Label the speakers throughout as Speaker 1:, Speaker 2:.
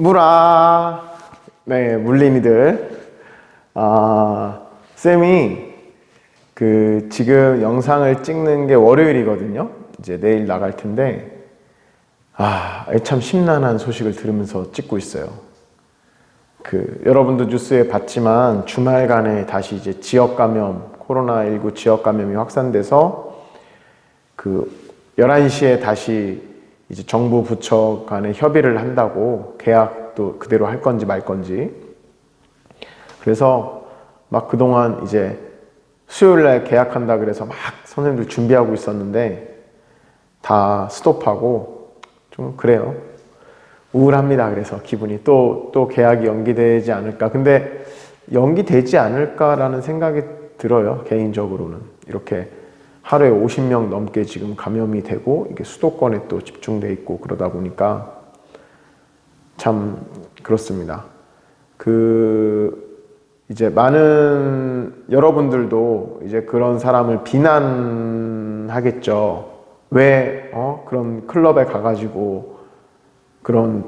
Speaker 1: 물아. 네, 물린이들. 쌤이 지금 영상을 찍는 게 월요일이거든요. 이제 내일 나갈 텐데, 참 심란한 소식을 들으면서 찍고 있어요. 여러분도 뉴스에 봤지만 주말간에 다시 이제 지역 감염, 코로나19 지역 감염이 확산돼서 11시에 다시 이제 정부 부처 간에 협의를 한다고, 계약도 그대로 할 건지 말 건지. 그래서 막 그동안 이제 수요일날 계약한다 그래서 막 선생님들 준비하고 있었는데 다 스톱하고 좀 그래요. 우울합니다. 그래서 기분이 또 계약이 연기되지 않을까. 근데 연기되지 않을까라는 생각이 들어요. 개인적으로는. 이렇게 하루에 50명 넘게 지금 감염이 되고 이게 수도권에 또 집중돼 있고 그러다 보니까 참 그렇습니다. 이제 많은 여러분들도 이제 그런 사람을 비난하겠죠. 왜 그런 클럽에 가가지고 그런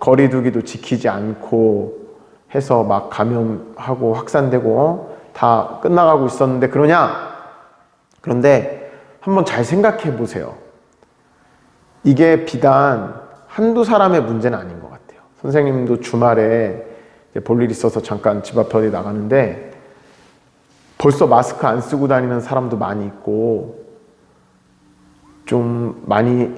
Speaker 1: 거리두기도 지키지 않고 해서 막 감염하고 확산되고 다 끝나가고 있었는데 그러냐? 그런데 한번 잘 생각해 보세요. 이게 비단 한두 사람의 문제는 아닌 것 같아요. 선생님도 주말에 볼 일 있어서 잠깐 집 앞에 어디 나가는데 벌써 마스크 안 쓰고 다니는 사람도 많이 있고, 좀 많이,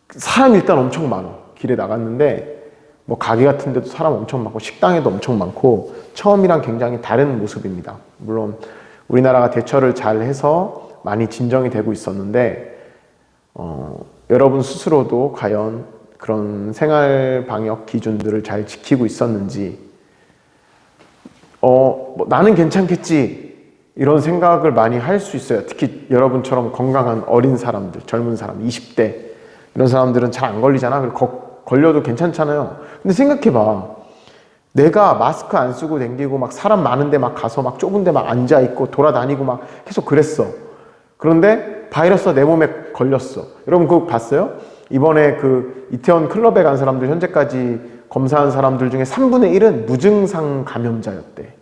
Speaker 1: 사람 일단 엄청 많아. 길에 나갔는데 뭐 가게 같은 데도 사람 엄청 많고 식당에도 엄청 많고 처음이랑 굉장히 다른 모습입니다. 물론 우리나라가 대처를 잘 해서 많이 진정이 되고 있었는데 여러분 스스로도 과연 그런 생활 방역 기준들을 잘 지키고 있었는지, 나는 괜찮겠지 이런 생각을 많이 할 수 있어요. 특히 여러분처럼 건강한 어린 사람들, 젊은 사람, 20대 이런 사람들은 잘 안 걸리잖아. 그리고 걸려도 괜찮잖아요. 근데 생각해봐. 내가 마스크 안 쓰고 댕기고 막 사람 많은데 막 가서 막 좁은 데 막 앉아있고 돌아다니고 막 계속 그랬어. 그런데 바이러스가 내 몸에 걸렸어. 여러분 그거 봤어요? 이번에 이태원 클럽에 간 사람들, 현재까지 검사한 사람들 중에 3분의 1은 무증상 감염자였대.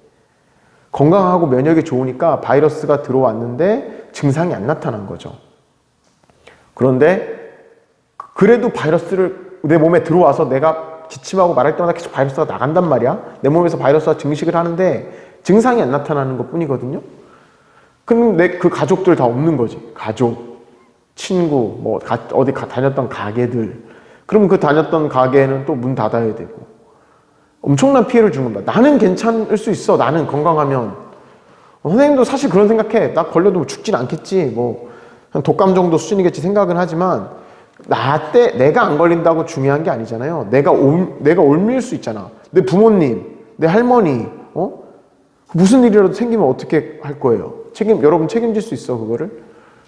Speaker 1: 건강하고 면역이 좋으니까 바이러스가 들어왔는데 증상이 안 나타난 거죠. 그런데 그래도 바이러스를 내 몸에 들어와서 내가 기침하고 말할 때마다 계속 바이러스가 나간단 말이야. 내 몸에서 바이러스가 증식을 하는데 증상이 안 나타나는 것 뿐이거든요. 근데 그 가족들 다 없는 거지. 가족, 친구, 뭐 어디 다녔던 가게들. 그럼 그 다녔던 가게는 또 문 닫아야 되고 엄청난 피해를 주는 거야. 나는 괜찮을 수 있어. 나는 건강하면. 선생님도 사실 그런 생각해. 나 걸려도 죽진 않겠지. 뭐 한 독감 정도 수준이겠지 생각은 하지만 내가 안 걸린다고 중요한 게 아니잖아요. 내가 옮길 수 있잖아. 내 부모님, 내 할머니, 무슨 일이라도 생기면 어떻게 할 거예요? 여러분 책임질 수 있어, 그거를?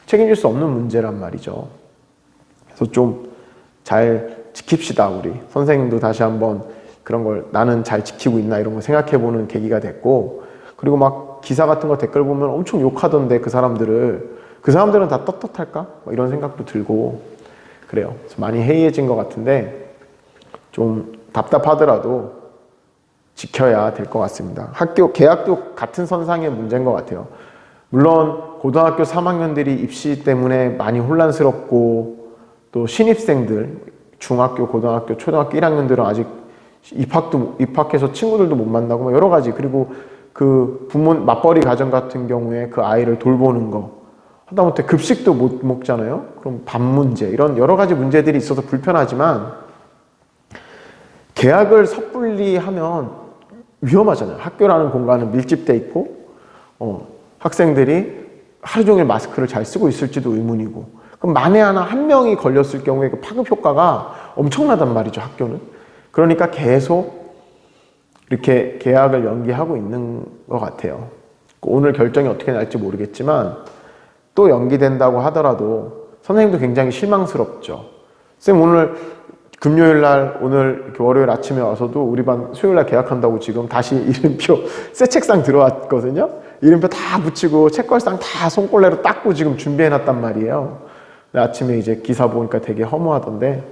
Speaker 1: 책임질 수 없는 문제란 말이죠. 그래서 좀 잘 지킵시다, 우리. 선생님도 다시 한번 그런 걸 나는 잘 지키고 있나 이런 걸 생각해보는 계기가 됐고, 그리고 막 기사 같은 거 댓글 보면 엄청 욕하던데 그 사람들은 다 떳떳할까? 이런 생각도 들고 그래요. 많이 해이해진 것 같은데 좀 답답하더라도 지켜야 될 것 같습니다. 계약도 같은 선상의 문제인 것 같아요. 물론 고등학교 3학년들이 입시 때문에 많이 혼란스럽고, 또 신입생들, 중학교, 고등학교, 초등학교 1학년들은 아직 입학해서 친구들도 못 만나고 여러 가지, 그리고 맞벌이 가정 같은 경우에 그 아이를 돌보는 거, 하다못해 급식도 못 먹잖아요. 그럼 밥 문제, 이런 여러 가지 문제들이 있어서 불편하지만 계약을 섣불리 하면 위험하잖아요. 학교라는 공간은 밀집돼 있고 학생들이 하루 종일 마스크를 잘 쓰고 있을지도 의문이고, 그럼 만에 하나 한 명이 걸렸을 경우에 그 파급 효과가 엄청나단 말이죠, 학교는. 그러니까 계속 이렇게 계약을 연기하고 있는 것 같아요. 오늘 결정이 어떻게 날지 모르겠지만 또 연기된다고 하더라도 선생님도 굉장히 실망스럽죠. 쌤 오늘 금요일 날, 오늘 이렇게 월요일 아침에 와서도 우리 반 수요일 날 계약한다고 지금 다시 이름표 새 책상 들어왔거든요. 이름표 다 붙이고 책걸상 다 손걸레로 닦고 지금 준비해놨단 말이에요. 근데 아침에 이제 기사 보니까 되게 허무하던데,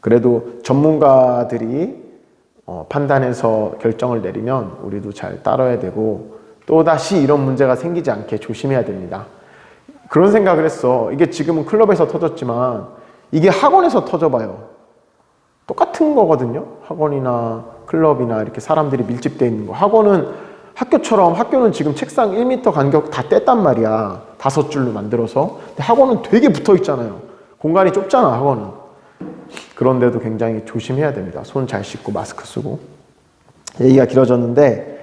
Speaker 1: 그래도 전문가들이 판단해서 결정을 내리면 우리도 잘 따라야 되고 또다시 이런 문제가 생기지 않게 조심해야 됩니다. 그런 생각을 했어. 이게 지금은 클럽에서 터졌지만 이게 학원에서 터져봐요. 똑같은 거거든요. 학원이나 클럽이나 이렇게 사람들이 밀집되어 있는 거. 학교는 지금 책상 1m 간격 다 뗐단 말이야. 5줄로 만들어서. 근데 학원은 되게 붙어 있잖아요. 공간이 좁잖아, 학원은. 그런데도 굉장히 조심해야 됩니다. 손 잘 씻고 마스크 쓰고. 얘기가 길어졌는데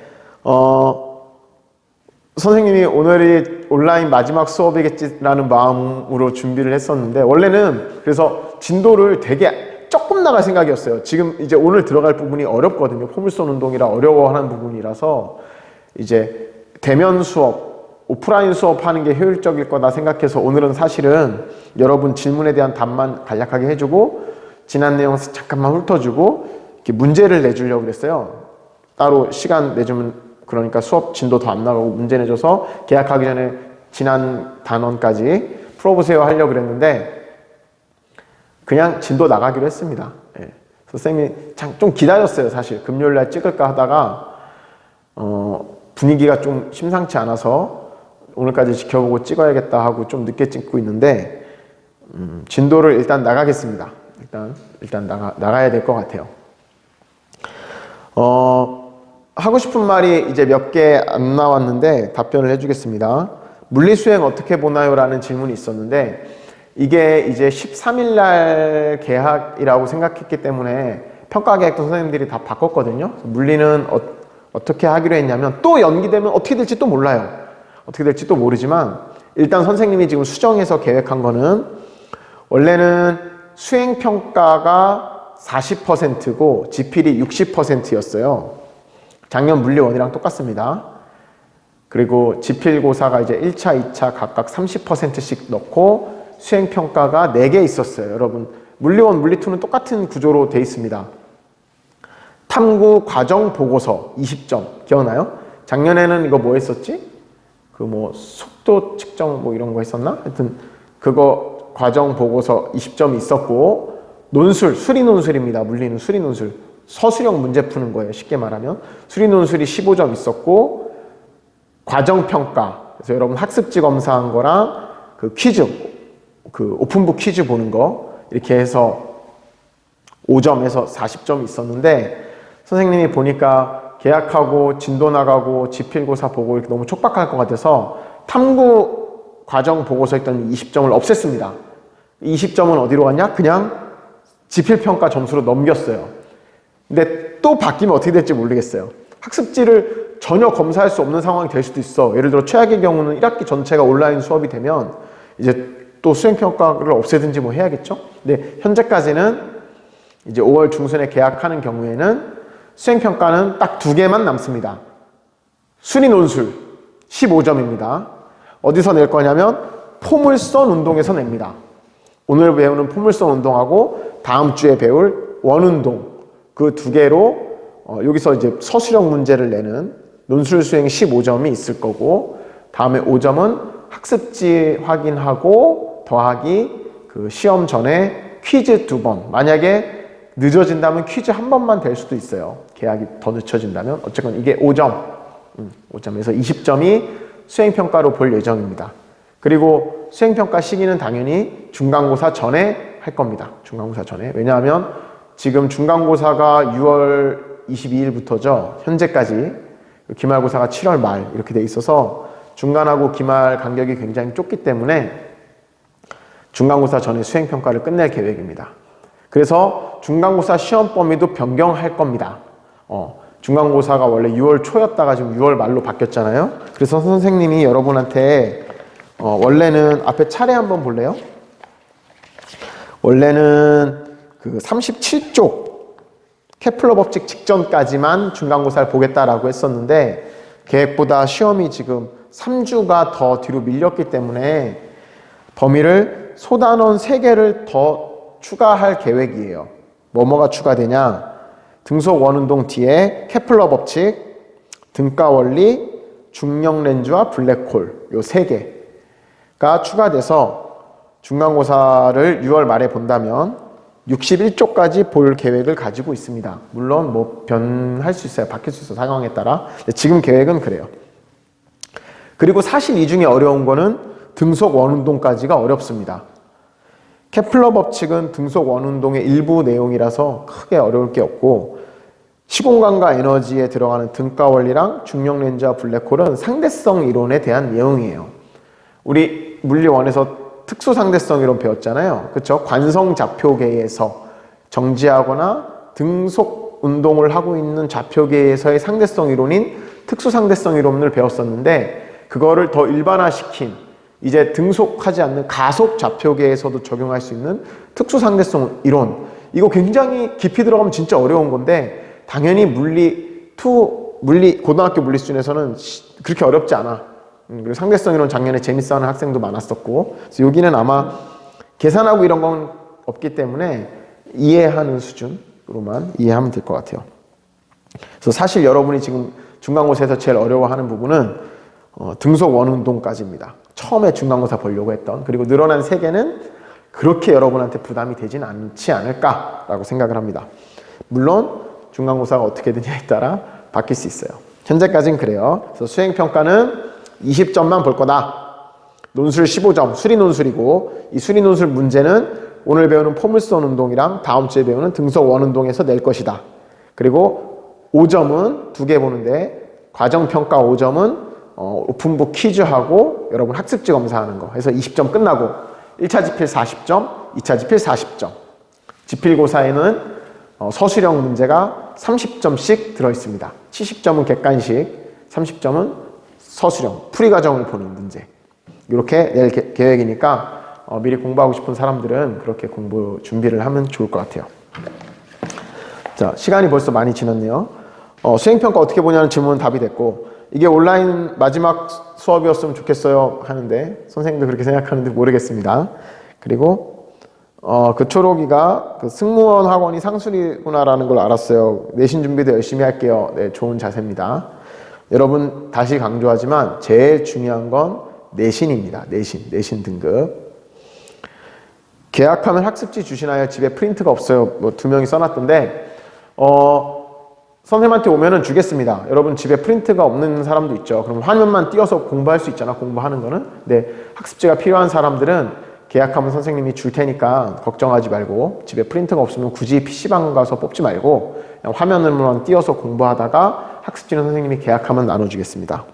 Speaker 1: 선생님이 오늘이 온라인 마지막 수업이겠지라는 마음으로 준비를 했었는데 원래는 그래서 진도를 되게 조금 나갈 생각이었어요. 지금 이제 오늘 들어갈 부분이 어렵거든요. 포물선 운동이라 어려워하는 부분이라서 이제 대면 수업, 오프라인 수업하는 게 효율적일 거다 생각해서 오늘은 사실은 여러분 질문에 대한 답만 간략하게 해주고 지난 내용 잠깐만 훑어주고 이렇게 문제를 내주려고 그랬어요. 따로 시간 내주면 그러니까 수업 진도 더 안 나가고 문제 내줘서 계약하기 전에 지난 단원까지 풀어보세요 하려고 그랬는데 그냥 진도 나가기로 했습니다. 예. 선생님이 좀 기다렸어요. 사실 금요일날 찍을까 하다가 분위기가 좀 심상치 않아서 오늘까지 지켜보고 찍어야겠다 하고 좀 늦게 찍고 있는데 진도를 일단 나가겠습니다. 일단 나가야 될 것 같아요. 하고 싶은 말이 이제 몇 개 안 나왔는데 답변을 해주겠습니다. 물리수행 어떻게 보나요? 라는 질문이 있었는데 이게 이제 13일 날 개학이라고 생각했기 때문에 평가 계획도 선생님들이 다 바꿨거든요. 물리는 어떻게 하기로 했냐면 또 연기되면 어떻게 될지 또 몰라요. 어떻게 될지 또 모르지만 일단 선생님이 지금 수정해서 계획한 거는 원래는 수행평가가 40%고 지필이 60%였어요. 작년 물리1이랑 똑같습니다. 그리고 지필고사가 이제 1차, 2차 각각 30%씩 넣고 수행평가가 4개 있었어요. 여러분 물리1, 물리2는 똑같은 구조로 돼 있습니다. 탐구 과정 보고서 20점 기억나요? 작년에는 이거 뭐 했었지? 그 뭐 속도 측정 뭐 이런 거 했었나? 하여튼 그거 과정 보고서 20점이 있었고 논술, 수리 논술입니다. 물리는 수리 논술. 서술형 문제 푸는 거예요. 쉽게 말하면. 수리 논술이 15점 있었고 과정평가. 그래서 여러분 학습지 검사한 거랑 그 퀴즈, 그 오픈북 퀴즈 보는 거 이렇게 해서 5점에서 40점이 있었는데 선생님이 보니까 계약하고 진도 나가고 지필고사 보고 이렇게 너무 촉박할 것 같아서 탐구 과정 보고서 있던 20점을 없앴습니다. 20점은 어디로 갔냐? 그냥 지필평가 점수로 넘겼어요. 근데 또 바뀌면 어떻게 될지 모르겠어요. 학습지를 전혀 검사할 수 없는 상황이 될 수도 있어. 예를 들어 최악의 경우는 1학기 전체가 온라인 수업이 되면 이제 또 수행평가를 없애든지 뭐 해야겠죠? 근데 현재까지는 이제 5월 중순에 계약하는 경우에는 수행평가는 딱 2개만 남습니다. 수리 논술 15점입니다. 어디서 낼 거냐면 포물선 운동에서 냅니다. 오늘 배우는 포물선 운동하고 다음 주에 배울 원운동 그 2개로 여기서 이제 서술형 문제를 내는 논술 수행 15점이 있을 거고 다음에 5점은 학습지 확인하고 더하기 그 시험 전에 퀴즈 2번 만약에 늦어진다면 퀴즈 1번만 될 수도 있어요. 계약이 더 늦춰진다면 어쨌건 이게 5점 5점에서 20점이 수행평가로 볼 예정입니다. 그리고 수행평가 시기는 당연히 중간고사 전에 할 겁니다. 중간고사 전에. 왜냐하면 지금 중간고사가 6월 22일부터죠. 현재까지. 기말고사가 7월 말 이렇게 돼 있어서 중간하고 기말 간격이 굉장히 좁기 때문에 중간고사 전에 수행평가를 끝낼 계획입니다. 그래서 중간고사 시험 범위도 변경할 겁니다. 중간고사가 원래 6월 초였다가 지금 6월 말로 바뀌었잖아요. 그래서 선생님이 여러분한테 원래는 앞에 차례 한번 볼래요? 원래는 그 37쪽 케플러 법칙 직전까지만 중간고사를 보겠다라고 했었는데 계획보다 시험이 지금 3주가 더 뒤로 밀렸기 때문에 범위를 소단원 3개를 더 추가할 계획이에요. 뭐가 추가되냐? 등속 원운동 뒤에 케플러 법칙, 등가 원리, 중력 렌즈와 블랙홀 요 3개가 추가돼서 중간고사를 6월 말에 본다면 61조까지 볼 계획을 가지고 있습니다. 물론 뭐 변할 수 있어요. 바뀔 수 있어요. 상황에 따라. 지금 계획은 그래요. 그리고 사실 이 중에 어려운 거는 등속 원운동까지가 어렵습니다. 케플러 법칙은 등속 원운동의 일부 내용이라서 크게 어려울 게 없고, 시공간과 에너지에 들어가는 등가 원리랑 중력 렌즈와 블랙홀은 상대성 이론에 대한 내용이에요. 우리 물리1에서 특수 상대성 이론 배웠잖아요. 그렇죠? 관성 좌표계에서 정지하거나 등속 운동을 하고 있는 좌표계에서의 상대성 이론인 특수 상대성 이론을 배웠었는데, 그거를 더 일반화시킨 이제 등속하지 않는 가속 좌표계에서도 적용할 수 있는 특수 상대성 이론, 이거 굉장히 깊이 들어가면 진짜 어려운 건데 당연히 고등학교 물리 수준에서는 그렇게 어렵지 않아. 그리고 상대성 이론 작년에 재밌어하는 학생도 많았었고, 그래서 여기는 아마 계산하고 이런 건 없기 때문에 이해하는 수준으로만 이해하면 될 것 같아요. 그래서 사실 여러분이 지금 중간고사에서 제일 어려워하는 부분은 등속 원운동까지입니다. 처음에 중간고사 보려고 했던, 그리고 늘어난 3개는 그렇게 여러분한테 부담이 되진 않지 않을까라고 생각을 합니다. 물론 중간고사가 어떻게 되냐에 따라 바뀔 수 있어요. 현재까지는 그래요. 그래서 수행평가는 20점만 볼 거다. 논술 15점, 수리논술이고, 이 수리논술 문제는 오늘 배우는 포물선 운동이랑 다음 주에 배우는 등속 원운동에서 낼 것이다. 그리고 5점은 2개 보는데, 과정평가 5점은 오픈북 퀴즈하고 여러분 학습지 검사하는 거 해서 20점 끝나고 1차 지필 40점, 2차 지필 40점. 지필고사에는 서술형 문제가 30점씩 들어있습니다. 70점은 객관식, 30점은 서술형, 풀이 과정을 보는 문제. 이렇게 낼 계획이니까 미리 공부하고 싶은 사람들은 그렇게 공부 준비를 하면 좋을 것 같아요. 자, 시간이 벌써 많이 지났네요. 수행평가 어떻게 보냐는 질문은 답이 됐고, 이게 온라인 마지막 수업이었으면 좋겠어요 하는데 선생님도 그렇게 생각하는데 모르겠습니다. 그리고 그 초록이가 그 승무원 학원이 상술이구나라는 걸 알았어요. 내신 준비도 열심히 할게요. 네, 좋은 자세입니다. 여러분 다시 강조하지만 제일 중요한 건 내신입니다. 내신 등급. 계약하면 학습지 주시나요? 집에 프린트가 없어요. 뭐 2명이 써놨던데 선생님한테 오면은 주겠습니다. 여러분 집에 프린트가 없는 사람도 있죠. 그럼 화면만 띄워서 공부할 수 있잖아, 공부하는 거는. 네, 학습지가 필요한 사람들은 계약하면 선생님이 줄 테니까 걱정하지 말고, 집에 프린트가 없으면 굳이 PC방 가서 뽑지 말고 그냥 화면으로만 띄워서 공부하다가 학습지는 선생님이 계약하면 나눠주겠습니다.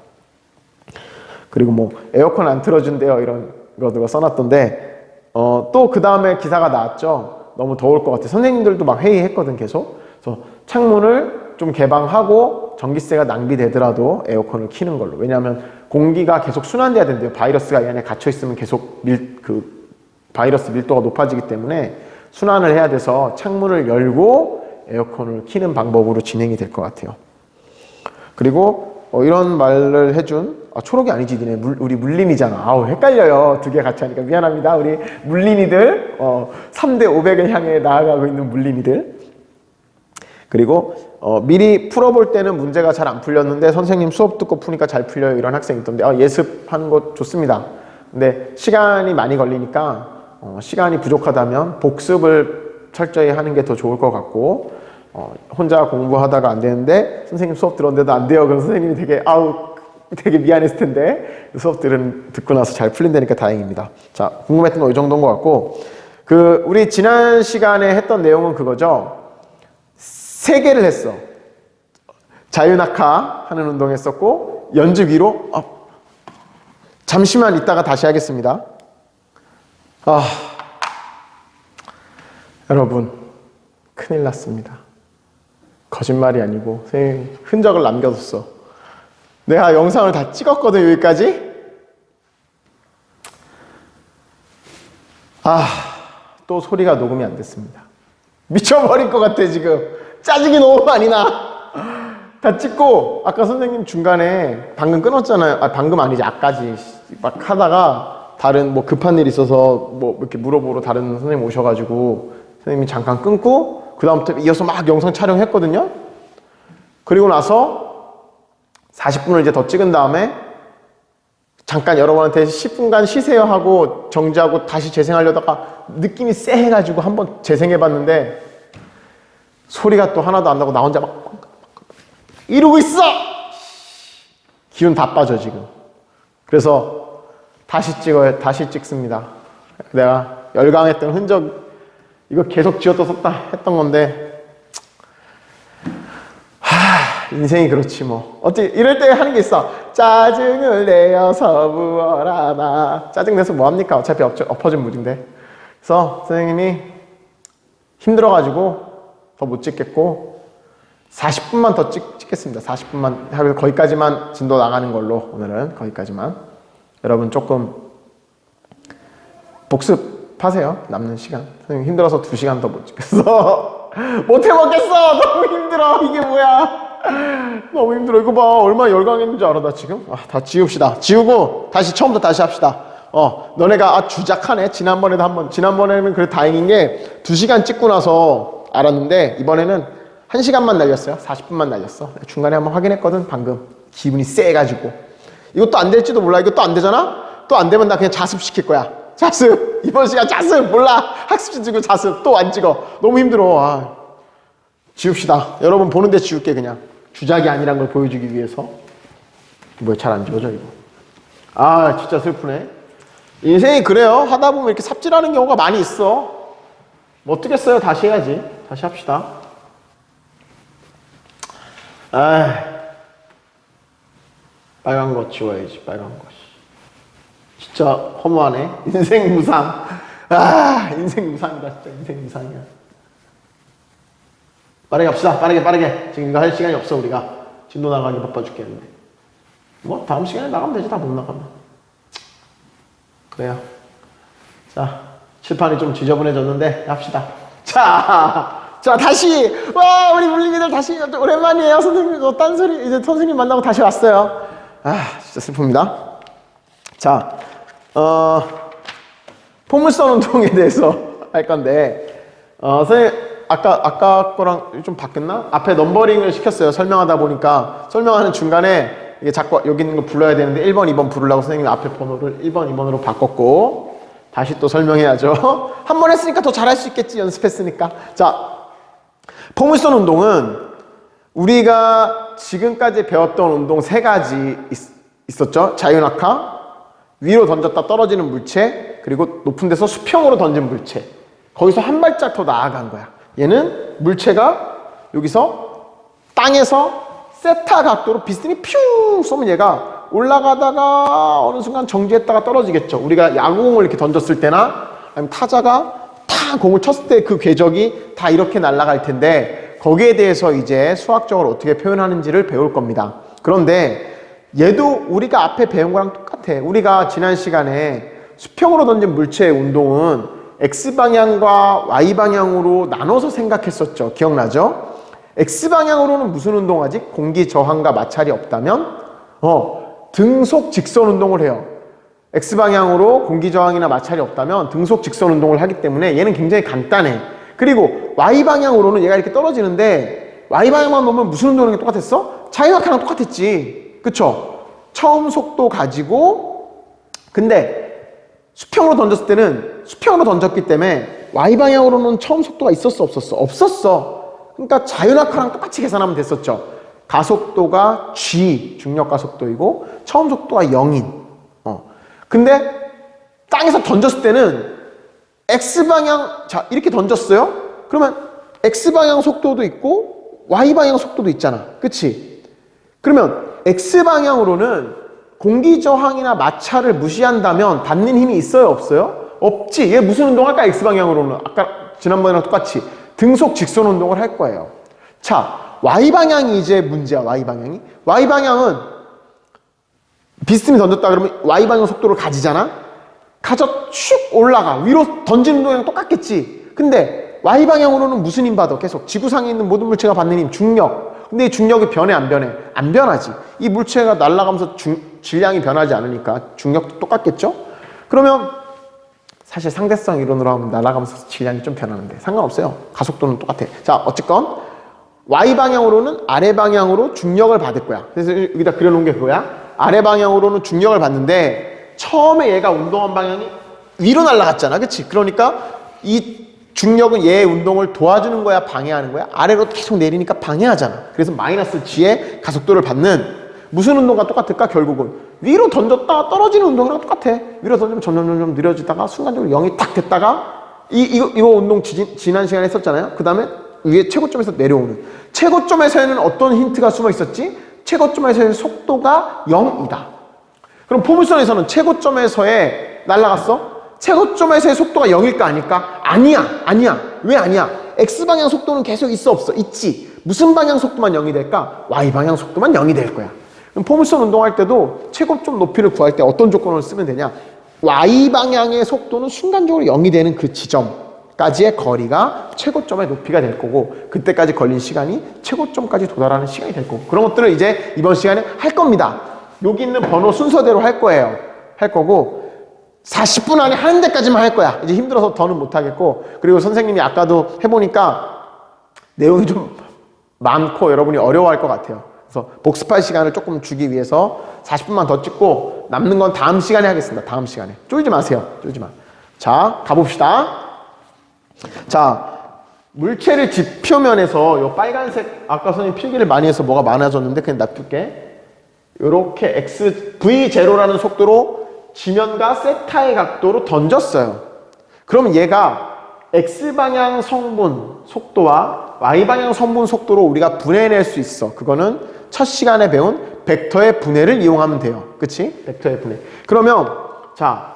Speaker 1: 그리고 뭐 에어컨 안 틀어준대요 이런 거 누가 써놨던데 또 그 다음에 기사가 나왔죠. 너무 더울 것 같아. 선생님들도 막 회의했거든 계속. 그래서 창문을 좀 개방하고 전기세가 낭비되더라도 에어컨을 켜는 걸로. 왜냐하면 공기가 계속 순환돼야 된대요. 바이러스가 이 안에 갇혀있으면 계속 바이러스 밀도가 높아지기 때문에 순환을 해야 돼서 창문을 열고 에어컨을 켜는 방법으로 진행이 될 것 같아요. 그리고 이런 말을 해준 초록이 아니지, 니네 우리 물린이잖아. 아우 헷갈려요. 2개 같이 하니까 미안합니다. 우리 물린이들 3대 500을 향해 나아가고 있는 물린이들. 그리고 미리 풀어볼 때는 문제가 잘 안 풀렸는데 선생님 수업 듣고 푸니까 잘 풀려요 이런 학생이 있던데 예습하는 거 좋습니다. 근데 시간이 많이 걸리니까 시간이 부족하다면 복습을 철저히 하는 게 더 좋을 것 같고, 혼자 공부하다가 안 되는데 선생님 수업 들었는데도 안 돼요. 그럼 선생님이 되게 미안했을 텐데 수업 듣고 나서 잘 풀린다니까 다행입니다. 자, 궁금했던 거 이 정도인 것 같고, 우리 지난 시간에 했던 내용은 그거죠. 3개를 했어. 자유낙하 하는 운동 했었고, 연주 위로. 잠시만 이따가 다시 하겠습니다. 여러분 큰일 났습니다. 거짓말이 아니고 선생님이 흔적을 남겨뒀어. 내가 영상을 다 찍었거든 여기까지. 또 소리가 녹음이 안 됐습니다. 미쳐버릴 것 같아 지금. 짜증이 너무 많이 나. 다 찍고 아까 선생님 중간에 방금 끊었잖아요. 방금 아니지, 아까지 막 하다가 다른 뭐 급한 일 있어서 뭐 이렇게 물어보러 다른 선생님 오셔가지고 선생님이 잠깐 끊고 그 다음부터 이어서 막 영상 촬영했거든요. 그리고 나서 40분을 이제 더 찍은 다음에 잠깐 여러분한테 10분간 쉬세요 하고 정지하고 다시 재생하려다가 느낌이 쎄해가지고 한번 재생해봤는데 소리가 또 하나도 안 나고 나 혼자 막 이러고 있어! 기운 다 빠져 지금. 그래서 다시 찍습니다. 내가 열강했던 흔적 이거 계속 지웠다 썼다 했던 건데 인생이 그렇지 뭐. 어떻게 이럴 때 하는 게 있어. 짜증을 내어서 무엇하나. 짜증내서 뭐합니까? 어차피 엎어진 물인데. 그래서 선생님이 힘들어가지고 더 못 찍겠고 40분만 더 찍겠습니다. 40분만 하고 거기까지만 진도 나가는 걸로 오늘은 거기까지만. 여러분 조금 복습하세요. 남는 시간. 선생님 힘들어서 2시간 더 못 찍겠어. 못 해먹겠어. 너무 힘들어. 이게 뭐야. 너무 힘들어. 이거 봐. 얼마나 열광했는지 알아 나 지금? 다 지웁시다. 지우고 다시 처음부터 다시 합시다. 너네가 주작하네. 지난번에는 그래 다행인 게 2시간 찍고 나서 알았는데 이번에는 1시간만 날렸어요. 40분만 날렸어. 중간에 한번 확인했거든 방금. 기분이 쎄가지고 이것도 안 될지도 몰라. 이것도 안 되잖아? 또 안 되면 나 그냥 자습시킬 거야. 자습! 이번 시간 자습! 몰라! 학습지 찍고 자습! 또 안 찍어. 너무 힘들어. 지웁시다. 여러분 보는데 지울게 그냥. 주작이 아니란 걸 보여주기 위해서. 뭐야 잘 안 지워져 이거. 진짜 슬프네. 인생이 그래요. 하다 보면 이렇게 삽질하는 경우가 많이 있어. 뭐 어떻겠어요. 다시 해야지. 다시 합시다. 빨간 거 지워야지. 빨간 거. 진짜 허무하네. 인생 무상. 인생 무상이다. 진짜 인생 무상이야. 빠르게 합시다. 빠르게. 지금 이거 할 시간이 없어 우리가. 진도 나가기 바빠 죽겠는데. 뭐 다음 시간에 나가면 되지. 다 못 나가면. 그래요. 자, 칠판이 좀 지저분해졌는데 합시다. 자 다시. 와 우리 물리기들 다시 오랜만이에요. 선생님 딴소리 이제 선생님 만나고 다시 왔어요. 진짜 슬픕니다. 자, 포물선 운동에 대해서 할 건데, 선생님, 아까 거랑 좀 바뀌었나? 앞에 넘버링을 시켰어요. 설명하다 보니까. 설명하는 중간에, 이게 자꾸 여기 있는 거 불러야 되는데, 1번, 2번 부르려고 선생님이 앞에 번호를 1번, 2번으로 바꿨고, 다시 또 설명해야죠. 한 번 했으니까 더 잘할 수 있겠지, 연습했으니까. 자, 포물선 운동은 우리가 지금까지 배웠던 운동 3가지 있었죠. 자유낙하, 위로 던졌다 떨어지는 물체, 그리고 높은 데서 수평으로 던진 물체. 거기서 한 발짝 더 나아간 거야. 얘는 물체가 여기서 땅에서 세타 각도로 비스듬히 퓨 쏘면 얘가 올라가다가 어느 순간 정지했다가 떨어지겠죠. 우리가 야구공을 이렇게 던졌을 때나 아니면 타자가 탁 공을 쳤을 때 그 궤적이 다 이렇게 날아갈 텐데 거기에 대해서 이제 수학적으로 어떻게 표현하는지를 배울 겁니다. 그런데 얘도 우리가 앞에 배운 거랑 똑같아. 우리가 지난 시간에 수평으로 던진 물체의 운동은 X방향과 Y방향으로 나눠서 생각했었죠. 기억나죠? X방향으로는 무슨 운동하지? 공기 저항과 마찰이 없다면 등속 직선 운동을 해요. X방향으로 공기 저항이나 마찰이 없다면 등속 직선 운동을 하기 때문에 얘는 굉장히 간단해. 그리고 Y방향으로는 얘가 이렇게 떨어지는데 Y방향만 보면 무슨 운동하는 게 똑같았어? 자유낙하랑 똑같았지. 그쵸? 처음 속도 가지고 근데 수평으로 던졌을 때는 수평으로 던졌기 때문에 Y방향으로는 처음 속도가 있었어 없었어? 없었어. 그러니까 자유낙하랑 똑같이 계산하면 됐었죠. 가속도가 G 중력 가속도이고 처음 속도가 0인 근데 땅에서 던졌을 때는 X방향 자 이렇게 던졌어요? 그러면 X방향 속도도 있고 Y방향 속도도 있잖아. 그치? 그러면 X방향으로는 공기 저항이나 마찰을 무시한다면 받는 힘이 있어요 없어요? 없지. 얘 무슨 운동할까? X방향으로는 아까 지난번이랑 똑같이 등속 직선 운동을 할 거예요. 자 Y방향이 이제 문제야. Y방향은 비스듬히 던졌다 그러면 Y방향 속도를 가지잖아? 가져 쭉 올라가. 위로 던지는 운동이랑 똑같겠지. 근데 Y방향으로는 무슨 힘 받아? 계속 지구상에 있는 모든 물체가 받는 힘, 중력. 근데 이 중력이 변해 안 변해? 안 변하지. 이 물체가 날아가면서 질량이 변하지 않으니까 중력도 똑같겠죠? 그러면 사실 상대성 이론으로 하면 날아가면서 질량이 좀 변하는데 상관없어요. 가속도는 똑같아. 자 어쨌건 Y방향으로는 아래 방향으로 중력을 받을 거야. 그래서 여기다 그려놓은 게 그거야. 아래 방향으로는 중력을 받는데 처음에 얘가 운동한 방향이 위로 날아갔잖아. 그치? 그러니까 이 중력은 얘의 운동을 도와주는 거야, 방해하는 거야? 아래로 계속 내리니까 방해하잖아. 그래서 마이너스 g의 가속도를 받는 무슨 운동과 똑같을까? 결국은 위로 던졌다 떨어지는 운동이랑 똑같아. 위로 던지면 점점 느려지다가 순간적으로 0이 탁 됐다가 이거 운동 지난 시간에 했었잖아요. 그 다음에 위에 최고점에서 내려오는. 최고점에서는 어떤 힌트가 숨어 있었지? 최고점에서의 속도가 0이다. 그럼 포물선에서는 최고점에서의 날아갔어? 최고점에서의 속도가 0일까 아닐까? 아니야. 왜 아니야? X방향 속도는 계속 있어 없어? 있지. 무슨 방향 속도만 0이 될까? Y방향 속도만 0이 될 거야. 그럼 포물선 운동할 때도 최고점 높이를 구할 때 어떤 조건을 쓰면 되냐? Y방향의 속도는 순간적으로 0이 되는 그 지점까지의 거리가 최고점의 높이가 될 거고 그때까지 걸린 시간이 최고점까지 도달하는 시간이 될 거고 그런 것들을 이제 이번 시간에 할 겁니다. 여기 있는 번호 순서대로 할 거예요. 할 거고 40분 안에 하는 데까지만 할 거야. 이제 힘들어서 더는 못 하겠고 그리고 선생님이 아까도 해보니까 내용이 좀 많고 여러분이 어려워할 것 같아요. 그래서 복습할 시간을 조금 주기 위해서 40분만 더 찍고 남는 건 다음 시간에 하겠습니다. 다음 시간에. 쫄지 마세요. 쫄지 마. 자, 가봅시다. 자, 물체를 지표면에서 요 빨간색 아까 선생님 필기를 많이 해서 뭐가 많아졌는데 그냥 놔둘게. 요렇게 V0라는 속도로 지면과 세타의 각도로 던졌어요. 그럼 얘가 X방향 성분 속도와 Y방향 성분 속도로 우리가 분해해낼 수 있어. 그거는 첫 시간에 배운 벡터의 분해를 이용하면 돼요. 그치? 벡터의 분해. 그러면 자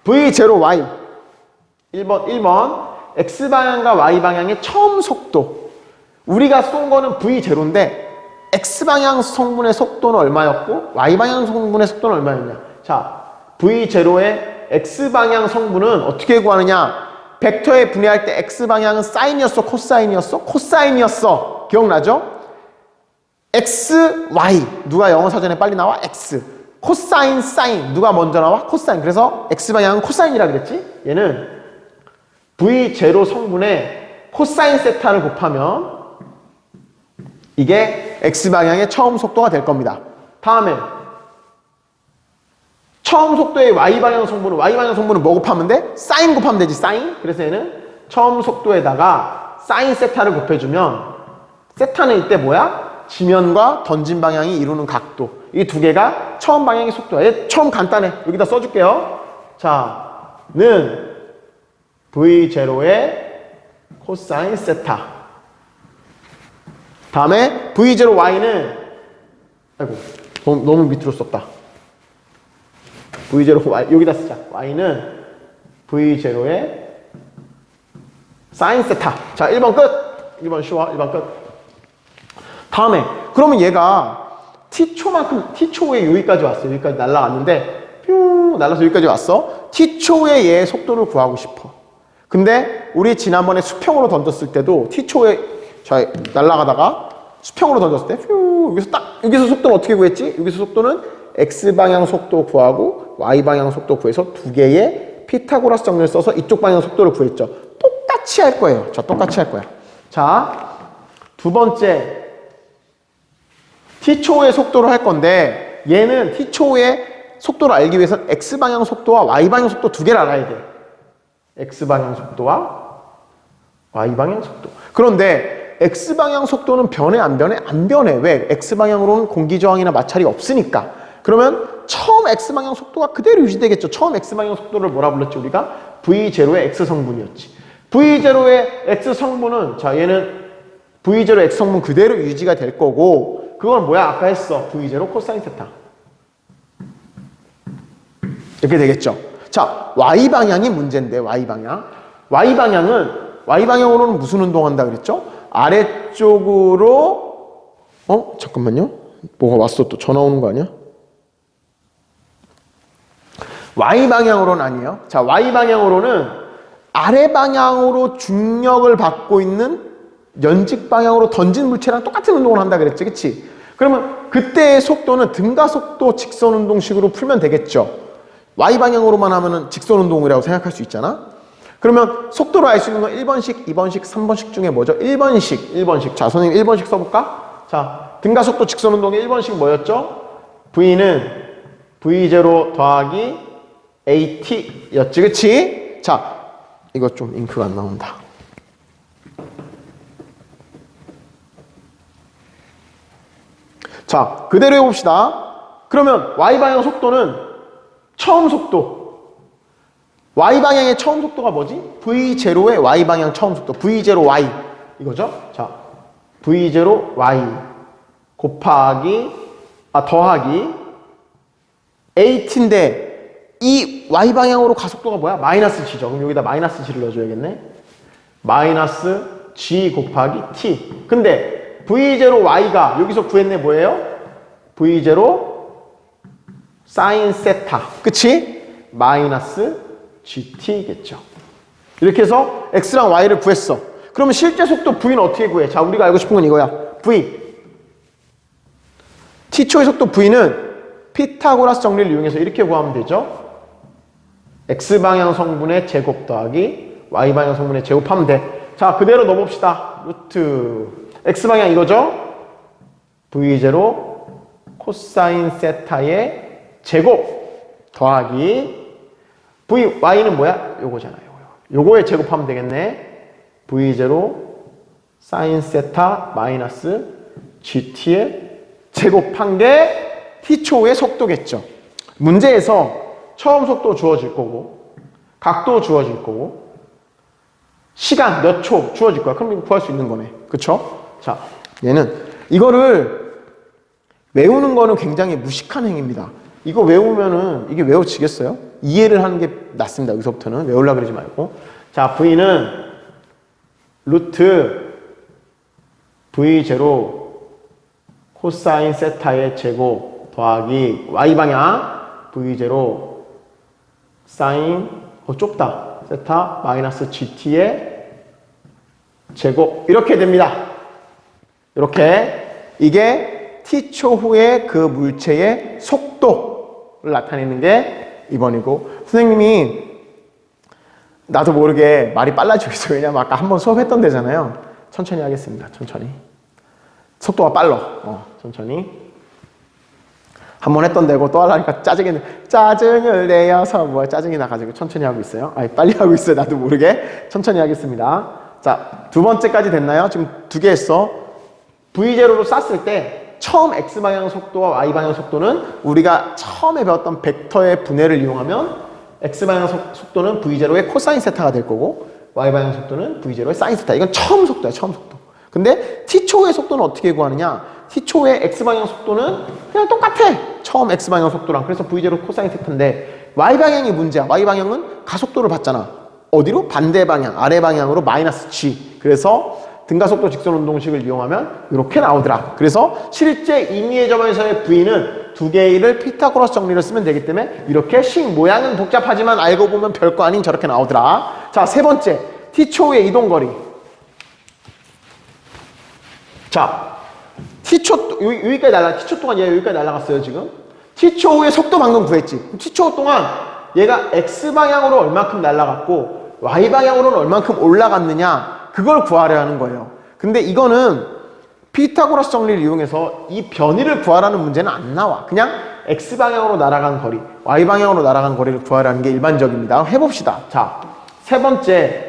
Speaker 1: V0Y 1번 X방향과 Y방향의 처음 속도 우리가 쏜 거는 V0인데 X방향 성분의 속도는 얼마였고 Y방향 성분의 속도는 얼마였냐. 자 V0의 X방향 성분은 어떻게 구하느냐. 벡터에 분해할 때 X방향은 사인이었어? 코사인이었어? 코사인이었어. 기억나죠? X, Y. 누가 영어 사전에 빨리 나와? X. 코사인, 사인. 누가 먼저 나와? 코사인. 그래서 X방향은 코사인이라 그랬지? 얘는 V0 성분에 코사인 세타를 곱하면 이게 X방향의 처음 속도가 될 겁니다. 다음에 처음 속도의 Y방향 성분은 뭐 곱하면 돼? 사인 곱하면 되지, 사인. 그래서 얘는 처음 속도에다가 사인 세타를 곱해주면 세타는 이때 뭐야? 지면과 던진 방향이 이루는 각도. 이 두 개가 처음 방향의 속도야. 얘 처음 간단해. 여기다 써줄게요. 자, 는 V0의 코사인 세타. 다음에 V0Y는 아이고 너무 밑으로 썼다. V0Y 여기다 쓰자. Y는 V0의 사인 세타. 자 1번 끝. 1번 쉬워. 1번 끝. 다음에 그러면 얘가 T초에 여기까지 왔어. 여기까지 날아갔는데 뿅 날아서 여기까지 왔어. T초에 얘의 속도를 구하고 싶어. 근데 우리 지난번에 수평으로 던졌을 때도 T초에 날아가다가 수평으로 던졌을 때 뿅 여기서 속도는 어떻게 구했지? 여기서 속도는 X방향 속도 구하고 Y방향 속도 구해서 두 개의 피타고라스 정리를 써서 이쪽 방향 속도를 구했죠. 똑같이 할 거예요. 자, 똑같이 할 거야. 자, 두 번째 T초의 속도를 할 건데 얘는 T초의 속도를 알기 위해서 X방향 속도와 Y방향 속도 두 개를 알아야 돼. X방향 속도와 Y방향 속도. 그런데 X방향 속도는 변해 안 변해? 안 변해. 왜? X방향으로는 공기저항이나 마찰이 없으니까. 그러면 처음 X방향 속도가 그대로 유지되겠죠. 처음 X방향 속도를 뭐라 불렀지 우리가? V0의 X성분이었지. V0의 X성분은 자 얘는 V0 X성분 그대로 유지가 될 거고 그건 뭐야? 아까 했어. V0 코사인 세타. 이렇게 되겠죠. 자, Y방향이 문제인데 Y방향. Y방향으로는 무슨 운동한다 그랬죠? 아래쪽으로 잠깐만요. 뭐가 왔어. 또 전화 오는 거 아니야? Y방향으로는 아니에요. 자, Y방향으로는 아래 방향으로 중력을 받고 있는 연직 방향으로 던진 물체랑 똑같은 운동을 한다 그랬지, 그치? 그러면 그때의 속도는 등가속도 직선 운동식으로 풀면 되겠죠. Y방향으로만 하면은 직선 운동이라고 생각할 수 있잖아. 그러면 속도로 알 수 있는 건 1번식, 2번식, 3번식 중에 뭐죠? 1번식. 자, 선생님 1번식 써볼까? 자, 등가속도 직선 운동의 1번식 뭐였죠? V는 V0 더하기 AT였지, 그치? 자, 이거 좀 잉크가 안 나온다. 자, 그대로 해봅시다. 그러면 Y방향 속도는 처음 속도. Y방향의 처음 속도가 뭐지? V0의 Y방향 처음 속도. V0Y. 이거죠? 자, V0Y 더하기 AT인데 이 Y방향으로 가속도가 뭐야? 마이너스 G죠. 그럼 여기다 마이너스 G를 넣어줘야겠네. 마이너스 G 곱하기 T. 근데 V0Y가 여기서 구했네 뭐예요? V0 사인 세타. 그치? 마이너스 GT겠죠. 이렇게 해서 X랑 Y를 구했어. 그러면 실제 속도 V는 어떻게 구해? 자, 우리가 알고 싶은 건 이거야. V. T초의 속도 V는 피타고라스 정리를 이용해서 이렇게 구하면 되죠. X방향 성분의 제곱 더하기 Y방향 성분의 제곱하면 돼. 자, 그대로 넣어봅시다. 루트 X방향 이거죠? V0 코사인 세타의 제곱 더하기 Y는 뭐야? 요거잖아요. 요거에 제곱하면 되겠네. V0 사인 세타 마이너스 GT의 제곱한 게 T초의 속도겠죠. 문제에서 처음 속도 주어질 거고 각도 주어질 거고 시간 몇 초 주어질 거야. 그럼 이거 구할 수 있는 거네. 그쵸? 자, 얘는 이거를 외우는 거는 굉장히 무식한 행위입니다. 이거 외우면은 이게 외워지겠어요? 이해를 하는 게 낫습니다. 여기서부터는 외우려고 그러지 말고. 자, V는 루트 V0 코사인 세타의 제곱 더하기 Y방향 V0 사인 좁다. 세타 마이너스 GT의 제곱 이렇게 됩니다. 이렇게 이게 T초 후의 그 물체의 속도를 나타내는 게 2번이고 선생님이 나도 모르게 말이 빨라지고 있어요. 왜냐면 아까 한번 수업했던 데잖아요. 천천히 하겠습니다. 천천히. 속도가 빨라. 천천히. 한번 했던 데고 또 하려니까 짜증을 내어서 뭐야 짜증이 나가지고 천천히 하고 있어요. 아니 빨리 하고 있어요. 나도 모르게. 천천히 하겠습니다. 자, 두 번째까지 됐나요? 지금 두 개 했어. V0로 쐈을 때 처음 X방향 속도와 Y방향 속도는 우리가 처음에 배웠던 벡터의 분해를 이용하면 X방향 속도는 V0의 코사인 세타가 될 거고 Y방향 속도는 V0의 사인 세타. 이건 처음 속도야. 처음 속도. 근데 T초의 속도는 어떻게 구하느냐? T초의 X방향 속도는 그냥 똑같아. 처음 X방향 속도랑. 그래서 V0 코사인 세타인데 Y방향이 문제야. Y방향은 가속도를 받잖아. 어디로? 반대 방향, 아래 방향으로 마이너스 G. 그래서 등가속도 직선 운동식을 이용하면 이렇게 나오더라. 그래서 실제 임의의 점에서의 V는 두 개를 피타고라스 정리를 쓰면 되기 때문에 이렇게 식 모양은 복잡하지만 알고 보면 별거 아닌 저렇게 나오더라. 자, 세 번째. T초의 이동거리. 자, T초 동안 얘가 여기까지 날아갔어요, 지금. T초 후에 속도 방금 구했지. T초 동안 얘가 X방향으로 얼만큼 날아갔고 Y방향으로는 얼만큼 올라갔느냐, 그걸 구하려 하는 거예요. 근데 이거는 피타고라스 정리를 이용해서 이 변위를 구하라는 문제는 안 나와. 그냥 X방향으로 날아간 거리, Y방향으로 날아간 거리를 구하라는 게 일반적입니다. 해봅시다. 자, 세 번째.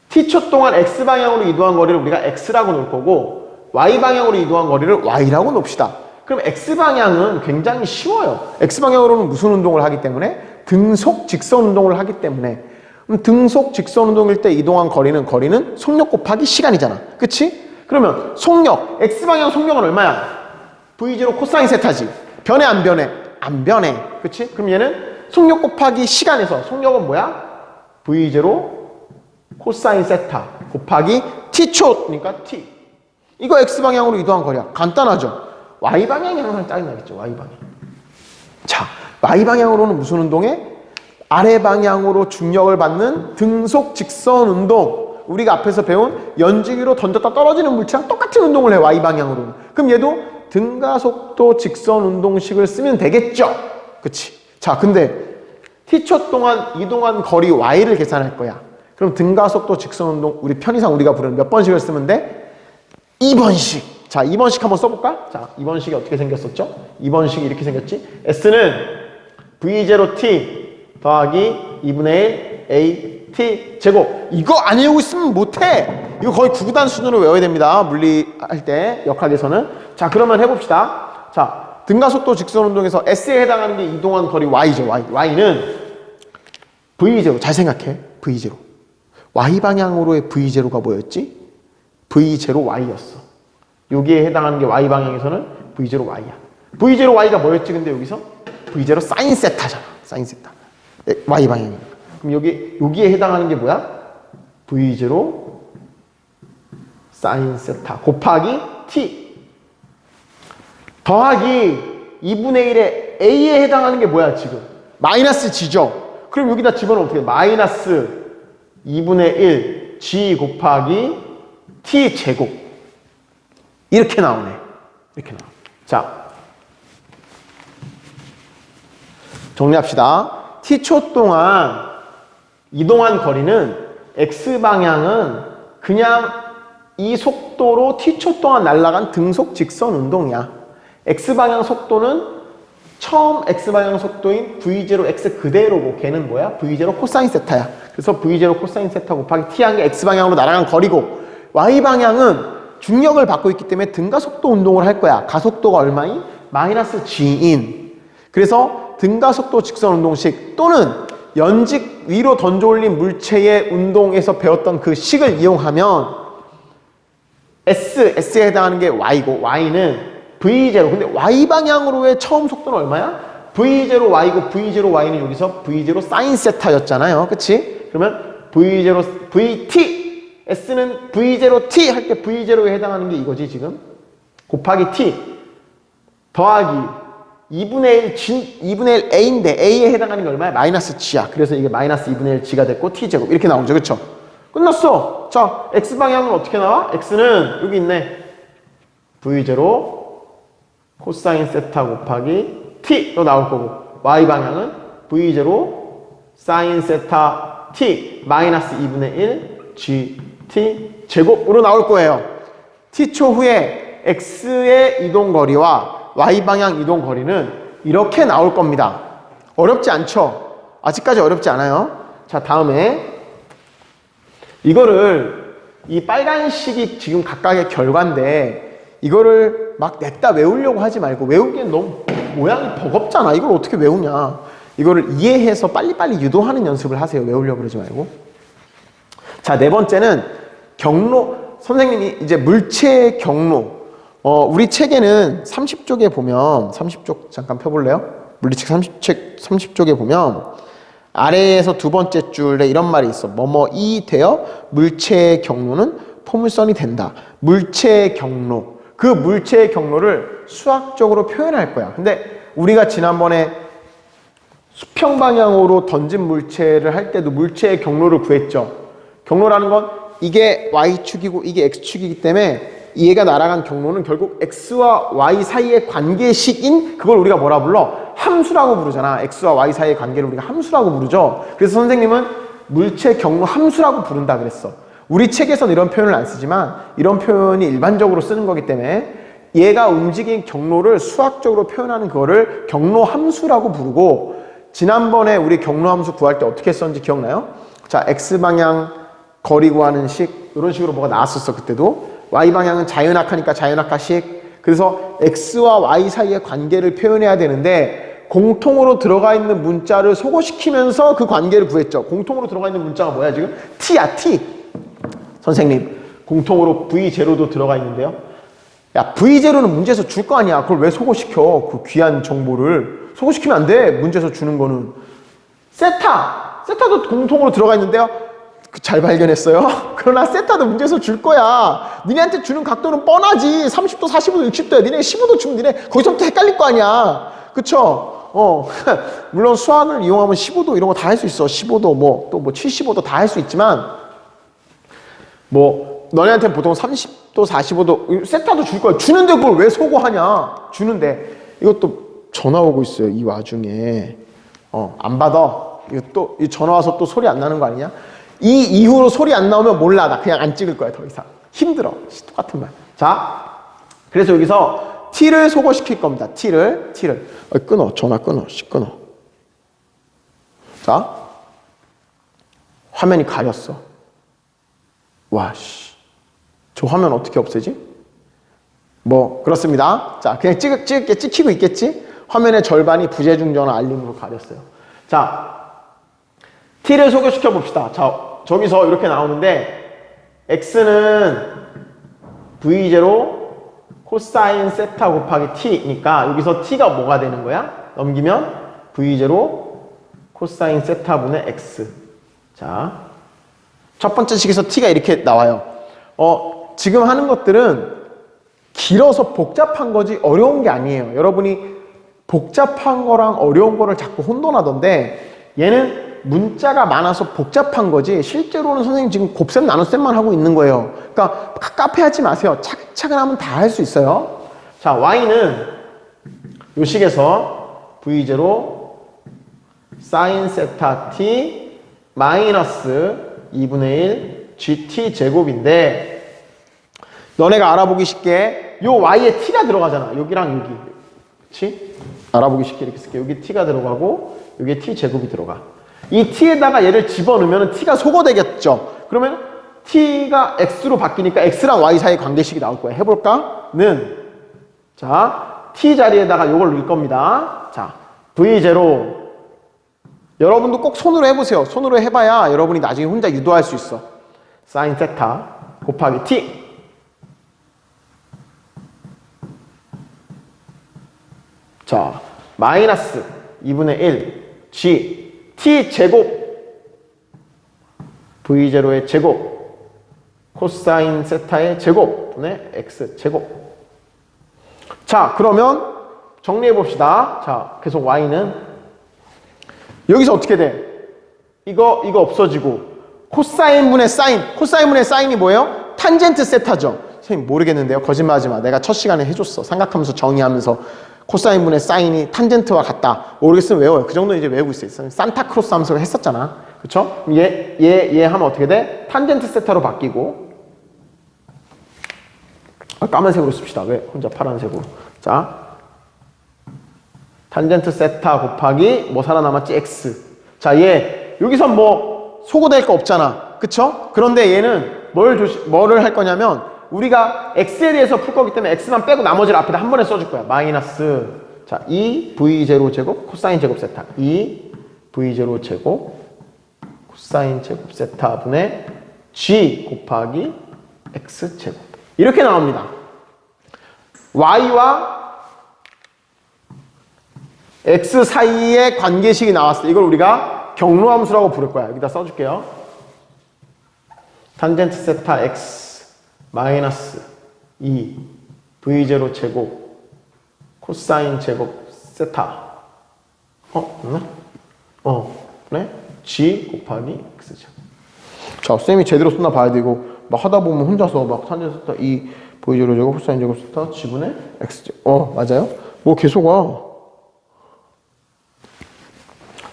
Speaker 1: T초 동안 X방향으로 이동한 거리를 우리가 X라고 놓을 거고 Y방향으로 이동한 거리를 Y라고 놓읍시다. 그럼 X방향은 굉장히 쉬워요. X방향으로는 무슨 운동을 하기 때문에? 등속 직선 운동을 하기 때문에. 그럼 등속 직선 운동일 때 이동한 거리는 속력 곱하기 시간이잖아. 그치? 그러면 속력, X방향 속력은 얼마야? V0 코사인 세타지. 변해 안 변해? 안 변해. 그치? 그럼 얘는 속력 곱하기 시간에서 속력은 뭐야? V0 코사인 세타 곱하기 T초니까 T. 이거 X방향으로 이동한 거리야. 간단하죠? Y방향이 항상 짜증나겠죠. Y방향. 자, Y방향으로는 무슨 운동해? 아래 방향으로 중력을 받는 등속 직선 운동. 우리가 앞에서 배운 연지기로 던졌다 떨어지는 물체랑 똑같은 운동을 해. Y방향으로는. 그럼 얘도 등가속도 직선 운동식을 쓰면 되겠죠? 그치? 자, 근데 T초 동안 이동한 거리 Y를 계산할 거야. 그럼 등가속도 직선 운동, 우리 편의상 우리가 부르는 몇 번씩을 쓰면 돼? 2번씩. 자, 2번식 한번 써볼까? 자, 2번식이 어떻게 생겼었죠? 2번식이 이렇게 생겼지? S는 V0T 더하기 2분의 1 AT 제곱. 이거 안 외우고 있으면 못해. 이거 거의 구구단 수준으로 외워야 됩니다. 물리할 때, 역학에서는. 자, 그러면 해봅시다. 자, 등가속도 직선운동에서 S에 해당하는 게 이동한 거리 Y죠. Y는 V0. 잘 생각해. V0. Y방향으로의 V0가 뭐였지? V0Y였어. 여기에 해당하는 게 Y방향에서는 V0Y야. V0Y가 뭐였지 근데 여기서? V0 사인 세타잖아. 사인 세타. Y방향이니까. 그럼 여기에 해당하는 게 뭐야? V0 사인 세타 곱하기 T 더하기 2분의 1의 A에 해당하는 게 뭐야 지금? 마이너스 G죠? 그럼 여기다 집어넣으면 어떻게 돼? 마이너스 2분의 1 G 곱하기 T 제곱 이렇게 나오네. 이렇게 나와. 자, 정리합시다. T초 동안 이동한 거리는 X방향은 그냥 이 속도로 T초 동안 날아간 등속 직선 운동이야. X방향 속도는 처음 X방향 속도인 V0X 그대로고 걔는 뭐야? V0 코사인 세타야. 그래서 V0 코사인 세타 곱하기 T한 게 X방향으로 날아간 거리고 Y방향은 중력을 받고 있기 때문에 등가속도 운동을 할 거야. 가속도가 얼마인? 마이너스 G인. 그래서 등가속도 직선 운동식 또는 연직 위로 던져 올린 물체의 운동에서 배웠던 그 식을 이용하면 S에 해당하는 게 Y고 Y는 V0. 근데 Y방향으로의 처음 속도는 얼마야? V0Y고 V0Y는 여기서 V0 사인 세타였잖아요. 그치? 그러면 V0, VT S는 V0T 할 때 V0에 해당하는 게 이거지 지금 곱하기 T 더하기 2분의 1 A인데 A에 해당하는 게 얼마야? 마이너스 G야. 그래서 이게 마이너스 2분의 1 G가 됐고 T제곱 이렇게 나오죠. 그쵸? 끝났어. 자, X방향은 어떻게 나와? X는 여기 있네. V0 코사인 세타 곱하기 T로 나올 거고 Y방향은 V0 사인 세타 T 마이너스 2분의 1 GT 제곱으로 나올 거예요. T초 후에 X의 이동거리와 Y방향 이동거리는 이렇게 나올 겁니다. 어렵지 않죠? 아직까지 어렵지 않아요. 자, 다음에 이거를 이 빨간식이 지금 각각의 결과인데 이거를 막 냈다 외우려고 하지 말고 외우기엔 너무 모양이 버겁잖아. 이걸 어떻게 외우냐. 이거를 이해해서 빨리빨리 유도하는 연습을 하세요. 외우려고 그러지 말고. 자, 네 번째는 경로. 선생님이 이제 물체의 경로. 우리 책에는 30쪽에 보면 30쪽 잠깐 펴볼래요? 물리책 30쪽에 보면 아래에서 두 번째 줄에 이런 말이 있어. 뭐뭐이 되어 물체의 경로는 포물선이 된다. 물체의 경로. 그 물체의 경로를 수학적으로 표현할 거야. 근데 우리가 지난번에 수평 방향으로 던진 물체를 할 때도 물체의 경로를 구했죠. 경로라는 건 이게 Y축이고 이게 X축이기 때문에 얘가 날아간 경로는 결국 X와 Y 사이의 관계식인 그걸 우리가 뭐라 불러? 함수라고 부르잖아. X와 Y 사이의 관계를 우리가 함수라고 부르죠. 그래서 선생님은 물체 경로 함수라고 부른다 그랬어. 우리 책에서는 이런 표현을 안 쓰지만 이런 표현이 일반적으로 쓰는 거기 때문에 얘가 움직인 경로를 수학적으로 표현하는 그거를 경로 함수라고 부르고 지난번에 우리 경로 함수 구할 때 어떻게 했었는지 기억나요? 자, X방향 거리 구하는 식 이런 식으로 뭐가 나왔었어 그때도. Y방향은 자연악하니까 자연악하식. 그래서 X와 Y 사이의 관계를 표현해야 되는데 공통으로 들어가 있는 문자를 소거시키면서 그 관계를 구했죠. 공통으로 들어가 있는 문자가 뭐야 지금? T야 T. 선생님 공통으로 V0도 들어가 있는데요. 야, V0는 문제에서 줄 거 아니야. 그걸 왜 소거시켜? 그 귀한 정보를 소거시키면 안 돼. 문제에서 주는 거는. 세타도 공통으로 들어가 있는데요. 잘 발견했어요. 그러나 세타도 문제에서 줄 거야. 니네한테 주는 각도는 뻔하지. 30도, 45도, 60도야. 니네 15도 주면 니네 거기서부터 헷갈릴 거 아니야. 그쵸? 물론 수학을 이용하면 15도 이런 거 다 할 수 있어. 15도 또 75도 다 할 수 있지만 너네한테 보통 30도, 45도 세타도 줄 거야. 주는데 그걸 왜 소거하냐. 주는데 이것도 전화 오고 있어요. 이 와중에 안 받아. 이거 또 전화 와서 또 소리 안 나는 거 아니냐? 이 이후로 소리 안 나오면 몰라. 나 그냥 안 찍을 거야. 더 이상 힘들어. 똑같은 말. 자, 그래서 여기서 t를 소거시킬 겁니다. t를. 끊어. 전화 끊어. 끊어. 자, 화면이 가렸어. 와, 씨. 저 화면 어떻게 없애지? 뭐 그렇습니다. 자, 그냥 찍히고 있겠지? 화면의 절반이 부재중 전화 알림으로 가렸어요. 자, t를 소개시켜 봅시다. 자, 저기서 이렇게 나오는데 x는 v0 코사인 세타 곱하기 t니까 여기서 t가 뭐가 되는 거야? 넘기면 v0 코사인 세타분의 x. 자, 첫 번째 식에서 t가 이렇게 나와요. 지금 하는 것들은 길어서 복잡한 거지 어려운 게 아니에요. 여러분이 복잡한 거랑 어려운 거를 자꾸 혼돈하던데 얘는 문자가 많아서 복잡한 거지 실제로는 선생님 지금 곱셈 나눗셈만 하고 있는 거예요. 그러니까 카페 하지 마세요. 차근차근 하면 다 할 수 있어요. 자, y는 요 식에서 v0 사인 세타 t 마이너스 2분의 1 gt 제곱인데 너네가 알아보기 쉽게 요 y에 t가 들어가잖아. 여기랑 여기. 그치? 알아보기 쉽게 이렇게 쓸게. 여기 t가 들어가고 여기에 t 제곱이 들어가. 이 t에다가 얘를 집어넣으면 t가 소거되겠죠. 그러면 t가 x로 바뀌니까 x랑 y 사이 관계식이 나올 거야. 해볼까? 자, t 자리에다가 요걸 넣을 겁니다. 자, v0 여러분도 꼭 손으로 해보세요. 손으로 해봐야 여러분이 나중에 혼자 유도할 수 있어. 사인 세타 곱하기 t 자, 마이너스 2분의 1 g t 제곱 v0의 제곱 코사인 세타의 제곱 분의 x 제곱. 자, 그러면 정리해 봅시다. 자, 계속 y는 여기서 어떻게 돼? 이거 없어지고 코사인분의 사인. 코사인분의 사인이 뭐예요? 탄젠트 세타죠. 선생님 모르겠는데요. 거짓말하지 마. 내가 첫 시간에 해줬어. 삼각함수 정의하면서 코사인분의 사인이 탄젠트와 같다. 모르겠으면 외워요. 그 정도는 이제 외우고 있어요. 산타크로스 함수가 했었잖아. 그쵸? 얘 하면 어떻게 돼? 탄젠트 세타로 바뀌고. 까만색으로 씁시다. 왜 혼자 파란색으로. 자, 탄젠트 세타 곱하기 뭐 살아남았지? x. 자, 얘 여기선 뭐 소거될 거 없잖아. 그쵸? 그런데 얘는 뭐를 할 거냐면 우리가 x에 대해서 풀 거기 때문에 x만 빼고 나머지를 앞에다 한 번에 써줄 거야. 마이너스. 자, 2v0 제곱 코사인 제곱 세타. 2v0 제곱 코사인 제곱 세타 분의 g 곱하기 x 제곱. 이렇게 나옵니다. y와 x 사이의 관계식이 나왔을 때 이걸 우리가 경로함수라고 부를 거야. 여기다 써줄게요. 탄젠트 세타 x 마이너스 2 v0 제곱 코사인 제곱 세타 그래? g 곱하기 x 제곱. 자, 쌤이 제대로 썼나 봐야 되고 막 하다 보면 혼자서 막 탄젠트 세타 2 v0 제곱 코사인 제곱 세타 g분의 x 제곱. 맞아요? 뭐 계속 와.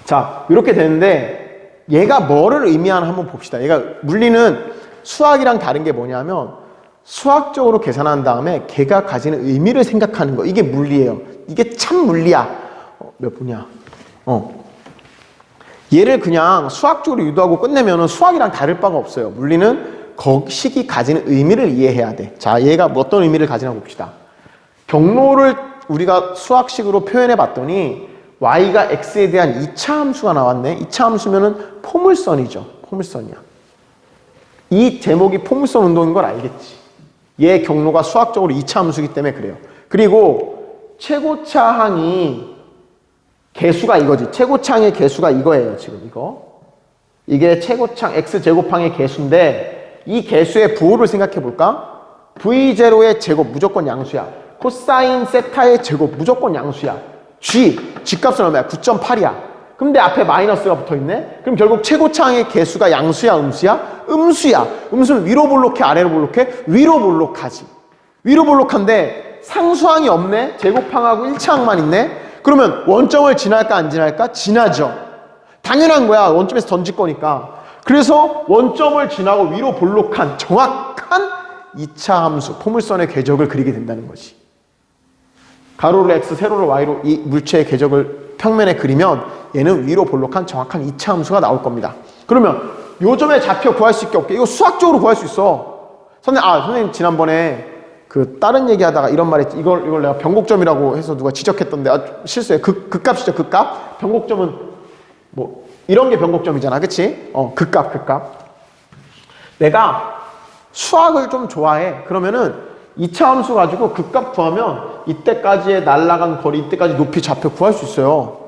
Speaker 1: 자, 이렇게 되는데 얘가 뭐를 의미하나 한번 봅시다. 얘가 물리는 수학이랑 다른 게 뭐냐면 수학적으로 계산한 다음에 걔가 가지는 의미를 생각하는 거. 이게 물리예요. 이게 참 물리야. 몇 분이야? 얘를 그냥 수학적으로 유도하고 끝내면 수학이랑 다를 바가 없어요. 물리는 식이 가지는 의미를 이해해야 돼. 자, 얘가 어떤 의미를 가지나 봅시다. 경로를 우리가 수학식으로 표현해 봤더니 y가 x에 대한 2차 함수가 나왔네. 2차 함수면은 포물선이죠. 포물선이야. 이 제목이 포물선 운동인 걸 알겠지. 얘 경로가 수학적으로 2차 함수이기 때문에 그래요. 그리고 최고차항이 개수가 이거지. 최고차항의 개수가 이거예요. 지금 이거. 이게 최고차항 x제곱항의 개수인데 이 개수의 부호를 생각해 볼까? v0의 제곱 무조건 양수야. 코사인 세타의 제곱 무조건 양수야. g값은 얼마야? 9.8이야. 근데 앞에 마이너스가 붙어있네? 그럼 결국 최고차항의 개수가 양수야, 음수야? 음수야. 음수는 위로 볼록해, 아래로 볼록해? 위로 볼록하지. 위로 볼록한데 상수항이 없네? 제곱항하고 1차항만 있네? 그러면 원점을 지날까 안 지날까? 지나죠. 당연한 거야. 원점에서 던질 거니까. 그래서 원점을 지나고 위로 볼록한 정확한 2차 함수, 포물선의 궤적을 그리게 된다는 거지. 가로를 x, 세로를 y로 이 물체의 궤적을 평면에 그리면 얘는 위로 볼록한 정확한 2차 함수가 나올 겁니다. 그러면 요점의 좌표 구할 수 있게 없게 이거 수학적으로 구할 수 있어. 선생님 지난번에 그 다른 얘기하다가 이런 말 했지. 이걸 내가 변곡점이라고 해서 누가 지적했던데 실수해. 극값이죠, 극값. 변곡점은 뭐 이런 게 변곡점이잖아, 그치? 극값. 내가 수학을 좀 좋아해. 그러면은 2차 함수 가지고 극값 구하면 이때까지의 날아간 거리, 이때까지 높이 좌표 구할 수 있어요.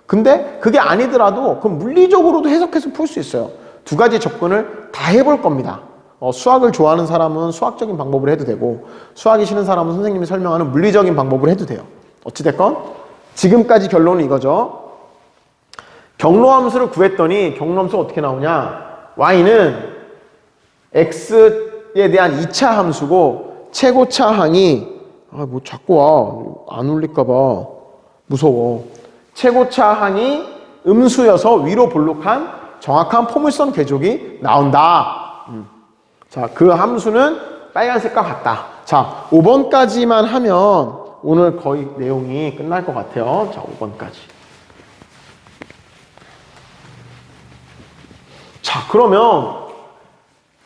Speaker 1: 근데 그게 아니더라도 그럼 물리적으로도 해석해서 풀 수 있어요. 두 가지 접근을 다 해볼 겁니다. 수학을 좋아하는 사람은 수학적인 방법을 해도 되고 수학이 싫은 사람은 선생님이 설명하는 물리적인 방법을 해도 돼요. 어찌됐건 지금까지 결론은 이거죠. 경로함수를 구했더니 경로함수가 어떻게 나오냐. y는 x에 대한 2차 함수고 최고차 항이 뭐 자꾸 와. 안 울릴까봐 무서워. 최고차 항이 음수여서 위로 볼록한 정확한 포물선 궤적이 나온다. 자, 그 함수는 빨간색과 같다. 자, 5번까지만 하면 오늘 거의 내용이 끝날 것 같아요. 자, 5번까지. 자, 그러면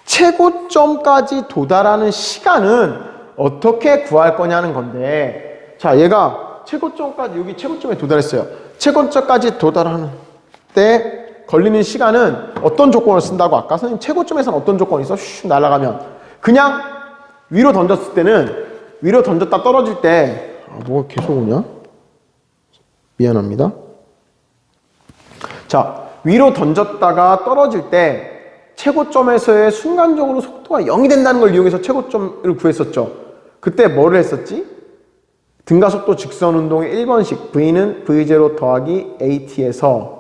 Speaker 1: 최고점까지 도달하는 시간은 어떻게 구할 거냐는 건데, 자, 얘가 최고점까지, 여기 최고점에 도달했어요. 최고점까지 도달하는 때 걸리는 시간은 어떤 조건을 쓴다고 아까 선생님 최고점에서는 어떤 조건이 있어? 슉 날아가면 그냥 위로 던졌을 때는 위로 던졌다 떨어질 때 뭐가 계속 오냐? 미안합니다. 자, 위로 던졌다가 떨어질 때 최고점에서의 순간적으로 속도가 0이 된다는 걸 이용해서 최고점을 구했었죠. 그때 뭐를 했었지? 등가속도 직선운동의 1번식 V는 V0 더하기 AT에서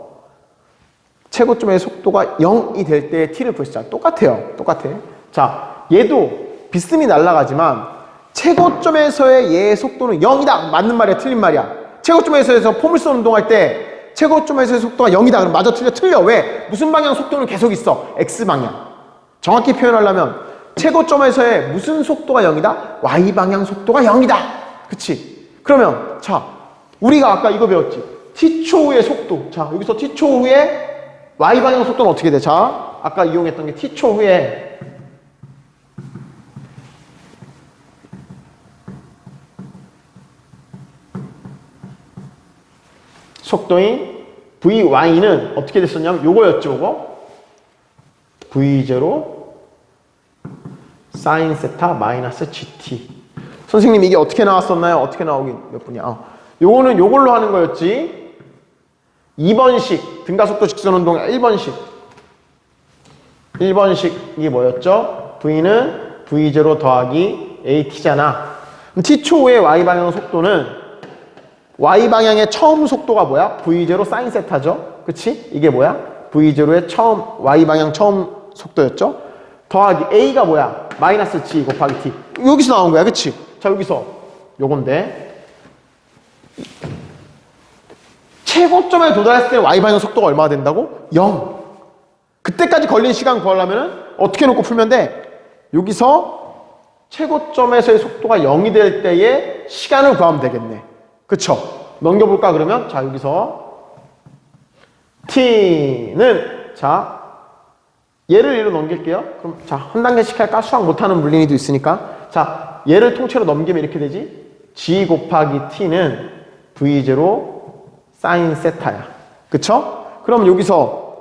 Speaker 1: 최고점의 속도가 0이 될 때의 t를 구했잖아. 똑같아요. 똑같아. 자, 얘도 비스듬히 날아가지만 최고점에서의 얘의 속도는 0이다. 맞는 말이야? 틀린 말이야? 최고점에서 포물선 운동할 때 최고점에서의 속도가 0이다. 그럼 맞아? 틀려? 틀려. 왜? 무슨 방향 속도는 계속 있어? X방향. 정확히 표현하려면 최고점에서의 무슨 속도가 0이다? Y방향 속도가 0이다. 그치? 그러면 자, 우리가 아까 이거 배웠지? t초 후의 속도. 자, 여기서 t초 후에 Y방향 속도는 어떻게 돼? 자, 아까 이용했던 게 t초 후에 속도인 VY는 어떻게 됐었냐면 요거였죠, 요거. V0 sin 세타 마이너스 GT. 선생님 이게 어떻게 나왔었나요? 어떻게 나오긴 몇 분이야? 요거는 요걸로 하는 거였지. 2번식 등가속도 직선운동 1번식 1번식이 뭐였죠? V는 V0 더하기 AT잖아. 그럼 T초 후의 Y방향 속도는 Y방향의 처음 속도가 뭐야? V0 sin 세타죠? 그치? 이게 뭐야? V0의 처음 Y방향 처음 속도였죠? 더하기 A가 뭐야? 마이너스 G 곱하기 T. 여기서 나온 거야, 그치? 자, 여기서 요건데 최고점에 도달했을 때 Y방향 속도가 얼마나 된다고? 0. 그때까지 걸린 시간 구하려면 어떻게 놓고 풀면 돼? 여기서 최고점에서의 속도가 0이 될 때의 시간을 구하면 되겠네. 그쵸? 넘겨볼까 그러면? 자, 여기서 t는 자, 얘를 얘로 넘길게요. 그럼 자, 한 단계씩 할까? 수학 못하는 물린이도 있으니까. 자, 얘를 통째로 넘기면 이렇게 되지? g 곱하기 t는 v0 sin 세타야. 그쵸? 그럼 여기서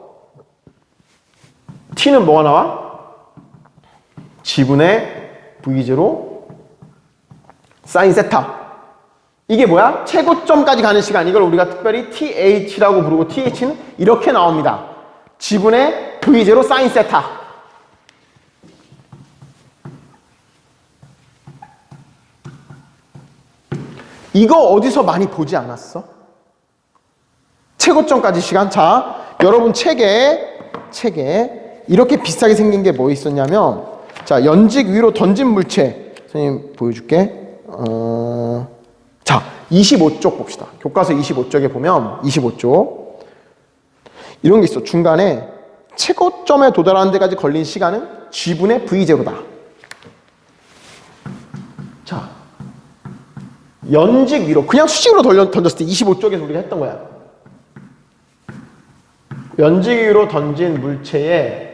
Speaker 1: t는 뭐가 나와? g분의 v0 sin 세타. 이게 뭐야? 최고점까지 가는 시간. 이걸 우리가 특별히 th라고 부르고 th는 이렇게 나옵니다. g분의 v0 sin 세타. 이거 어디서 많이 보지 않았어? 최고점까지 시간. 자, 여러분 책에 이렇게 비슷하게 생긴 게 뭐 있었냐면, 자, 연직 위로 던진 물체. 선생님 보여줄게. 자, 25쪽 봅시다. 교과서 25쪽에 보면 25쪽 이런 게 있어. 중간에 최고점에 도달하는 데까지 걸린 시간은 G분의 V0다. 연직 위로 그냥 수직으로 던졌을 때 25쪽에서 우리가 했던 거야. 연직 위로 던진 물체의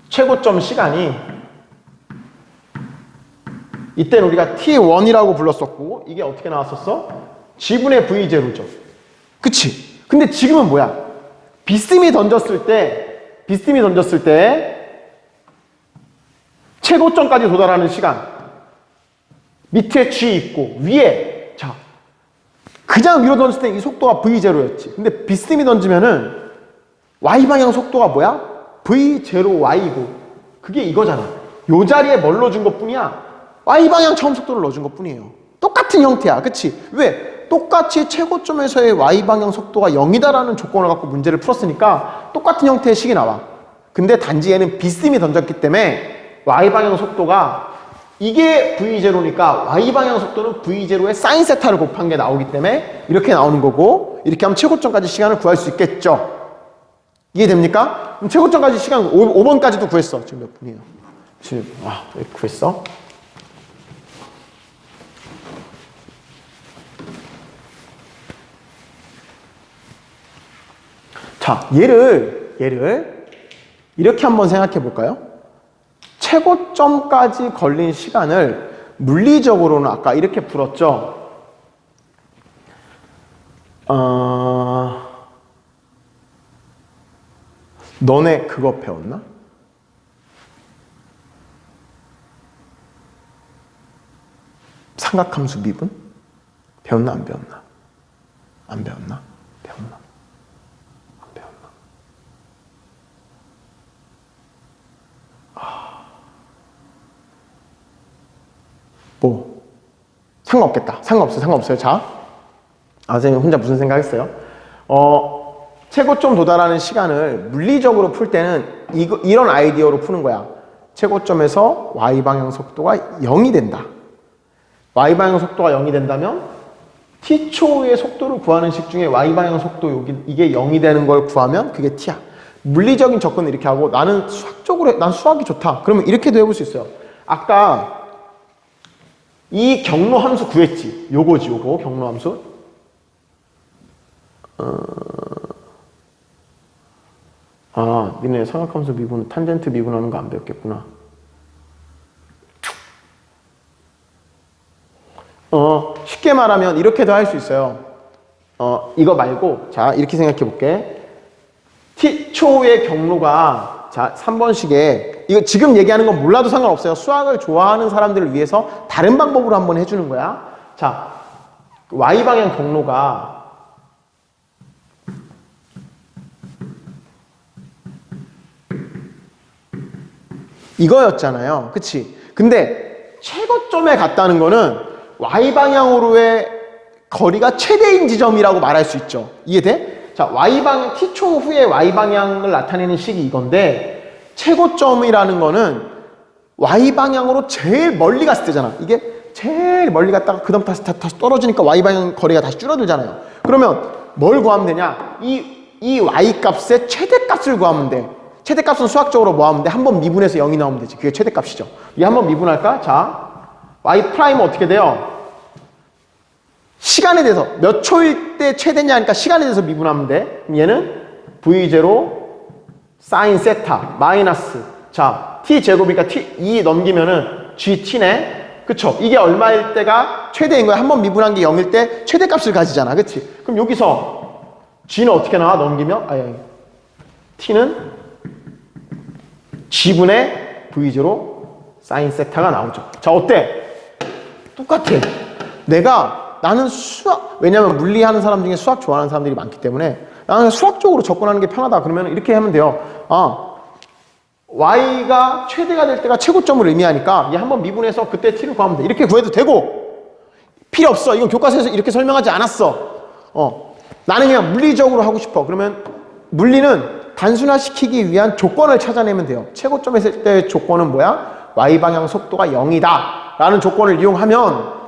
Speaker 1: 최고점 시간이 이때는 우리가 T1이라고 불렀었고 이게 어떻게 나왔었어? G분의 V0죠. 그치? 근데 지금은 뭐야? 비스듬히 던졌을 때 최고점까지 도달하는 시간 밑에 G 있고 위에 자 그냥 위로 던졌을 때 이 속도가 V0였지. 근데 비스듬히 던지면은 Y방향 속도가 뭐야? V0Y고 그게 이거잖아. 요 자리에 뭘 넣어준 것 뿐이야? Y방향 처음 속도를 넣어준 것 뿐이에요. 똑같은 형태야. 그치? 왜? 똑같이 최고점에서의 Y방향 속도가 0이다라는 조건을 갖고 문제를 풀었으니까 똑같은 형태의 식이 나와. 근데 단지 얘는 비스듬히 던졌기 때문에 Y방향 속도가 이게 V0니까 Y방향 속도는 V0의 사인 세타를 곱한 게 나오기 때문에 이렇게 나오는 거고 이렇게 하면 최고점까지 시간을 구할 수 있겠죠. 이해됩니까? 그럼 최고점까지 시간 5번까지도 구했어. 지금 몇 분이에요? 지금 왜 구했어? 자, 얘를 이렇게 한번 생각해 볼까요? 최고점까지 걸린 시간을 물리적으로는 아까 이렇게 풀었죠. 너네 그거 배웠나? 삼각함수 미분? 배웠나 안 배웠나? 안 배웠나? 배웠나? 안 배웠나? 뭐 상관없겠다. 상관없어요. 자, 선생님 혼자 무슨 생각했어요? 최고점 도달하는 시간을 물리적으로 풀 때는 이런 아이디어로 푸는 거야. 최고점에서 Y방향 속도가 0이 된다. Y방향 속도가 0이 된다면 T초의 속도를 구하는 식 중에 Y방향 속도 이게 0이 되는 걸 구하면 그게 T야. 물리적인 접근을 이렇게 하고 나는 난 수학이 좋다. 그러면 이렇게도 해볼 수 있어요. 아까 이 경로 함수 구했지. 요거지, 요거 경로 함수. 니네 삼각함수 미분, 탄젠트 미분하는 거 안 배웠겠구나. 쉽게 말하면 이렇게도 할 수 있어요. 이거 말고, 자, 이렇게 생각해 볼게. T초의 경로가, 자, 3번식에, 이거 지금 얘기하는 건 몰라도 상관없어요. 수학을 좋아하는 사람들을 위해서 다른 방법으로 한번 해주는 거야. 자, Y방향 경로가 이거였잖아요. 그치? 근데 최고점에 갔다는 거는 Y방향으로의 거리가 최대인 지점이라고 말할 수 있죠. 이해돼? 자, Y방향, T초 후에 Y방향을 나타내는 식이 이건데 최고점이라는 거는 Y방향으로 제일 멀리 갔을 때잖아. 이게 제일 멀리 갔다가 그 다음 다시 떨어지니까 Y방향 거리가 다시 줄어들잖아요. 그러면 뭘 구하면 되냐? 이 Y값의 최대값을 구하면 돼. 최대값은 수학적으로 뭐 하면 돼? 한번 미분해서 0이 나오면 되지. 그게 최대값이죠. 이 한번 미분할까? 자, Y 프라임은 어떻게 돼요? 시간에 대해서 몇 초일 때 최대냐 하니까 시간에 대해서 미분하면 돼. 그럼 얘는 V0 사인 세타 마이너스 자 T제곱이니까 T 2 넘기면은 GT네. 그쵸? 이게 얼마일 때가 최대인 거야. 한번 미분한 게 0일 때 최대값을 가지잖아. 그치? 그럼 여기서 G는 어떻게 나와? 넘기면 T는 G분의 V0 사인 세타가 나오죠. 자, 어때? 똑같아. 나는 수학, 왜냐면 물리하는 사람 중에 수학 좋아하는 사람들이 많기 때문에 나는 수학적으로 접근하는 게 편하다. 그러면 이렇게 하면 돼요. Y가 최대가 될 때가 최고점을 의미하니까 얘 한번 미분해서 그때 T를 구하면 돼. 이렇게 구해도 되고 필요 없어. 이건 교과서에서 이렇게 설명하지 않았어. 나는 그냥 물리적으로 하고 싶어. 그러면 물리는 단순화시키기 위한 조건을 찾아내면 돼요. 최고점에 있을 때의 조건은 뭐야? Y방향 속도가 0이다 라는 조건을 이용하면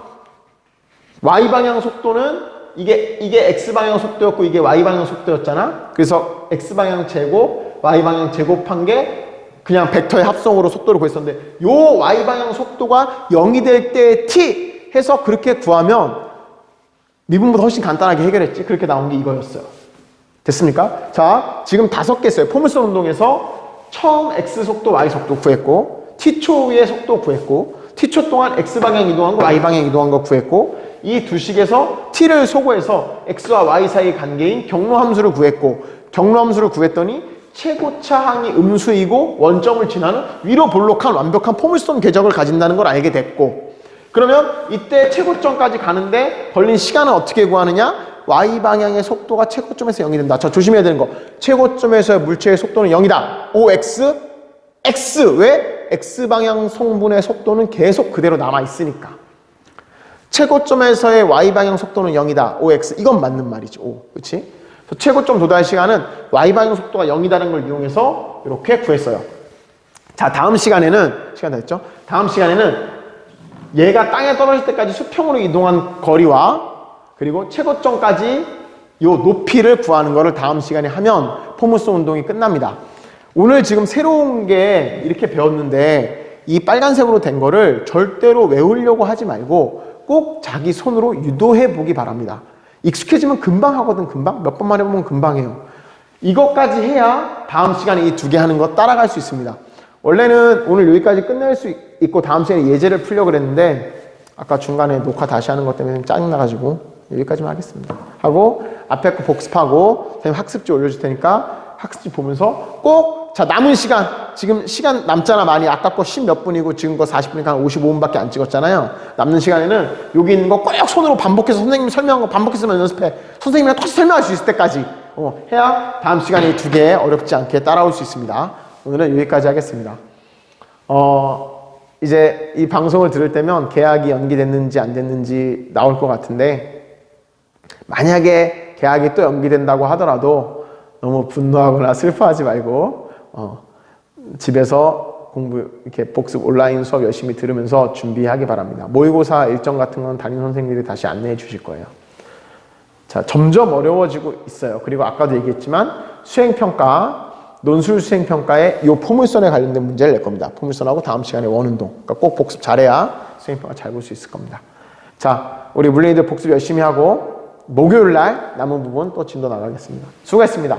Speaker 1: Y방향 속도는 이게 X방향 속도였고 이게 Y방향 속도였잖아. 그래서 X방향 제곱, Y방향 제곱한 게 그냥 벡터의 합성으로 속도를 구했었는데 요 y방향 속도가 0이 될 때 t 해서 그렇게 구하면 미분보다 훨씬 간단하게 해결했지. 그렇게 나온 게 이거였어요. 됐습니까? 자, 지금 5개 했어요. 포물선 운동에서 처음 x 속도, y 속도 구했고 t초의 속도 구했고 t초 동안 x방향 이동한 거, y방향 이동한 거 구했고 이 두 식에서 t를 소거해서 x와 y 사이 관계인 경로함수를 구했고 경로함수를 구했더니 최고차 항이 음수이고 원점을 지나는 위로 볼록한 완벽한 포물선 궤적을 가진다는 걸 알게 됐고 그러면 이때 최고점까지 가는데 걸린 시간은 어떻게 구하느냐? y방향의 속도가 최고점에서 0이 된다. 저 조심해야 되는 거. 최고점에서의 물체의 속도는 0이다. OX, X. 왜? X방향 성분의 속도는 계속 그대로 남아있으니까. 최고점에서의 y방향 속도는 0이다. OX. 이건 맞는 말이지. O. 그치? 최고점 도달 시간은 y방향 속도가 0이다는 걸 이용해서 이렇게 구했어요. 자, 다음 시간에는, 시간 다 됐죠? 다음 시간에는 얘가 땅에 떨어질 때까지 수평으로 이동한 거리와 그리고 최고점까지 요 높이를 구하는 거를 다음 시간에 하면 포물선 운동이 끝납니다. 오늘 지금 새로운 게 이렇게 배웠는데 이 빨간색으로 된 거를 절대로 외우려고 하지 말고 꼭 자기 손으로 유도해 보기 바랍니다. 익숙해지면 금방 하거든. 금방. 몇 번만 해보면 금방 해요. 이것까지 해야 다음 시간에 이 2개 하는 거 따라갈 수 있습니다. 원래는 오늘 여기까지 끝낼 수 있고 다음 시간에 예제를 풀려고 그랬는데 아까 중간에 녹화 다시 하는 것 때문에 짜증나가지고 여기까지만 하겠습니다. 하고 앞에 거 복습하고 선생님 학습지 올려줄 테니까 학습지 보면서 꼭 자 남은 시간 지금 시간 남잖아 많이. 아까 거 10 몇 분이고 지금 거 40분이니까 한 55분밖에 안 찍었잖아요. 남는 시간에는 여기 있는 거 꼭 손으로 반복해서 선생님이 설명한 거 반복해서 연습해. 선생님이랑 똑같이 설명할 수 있을 때까지 해야 다음 시간에 이 2개 어렵지 않게 따라올 수 있습니다. 오늘은 여기까지 하겠습니다. 이제 이 방송을 들을 때면 계약이 연기됐는지 안 됐는지 나올 것 같은데 만약에 계약이 또 연기된다고 하더라도 너무 분노하거나 슬퍼하지 말고 집에서 공부 이렇게 복습 온라인 수업 열심히 들으면서 준비하기 바랍니다. 모의고사 일정 같은 건 담임 선생님들이 다시 안내해 주실 거예요. 자, 점점 어려워지고 있어요. 그리고 아까도 얘기했지만 수행평가, 논술 수행평가에 이 포물선에 관련된 문제를 낼 겁니다. 포물선하고 다음 시간에 원운동. 그러니까 꼭 복습 잘해야 수행평가 잘 볼 수 있을 겁니다. 자, 우리 물린이들 복습 열심히 하고 목요일날 남은 부분 또 진도 나가겠습니다. 수고했습니다.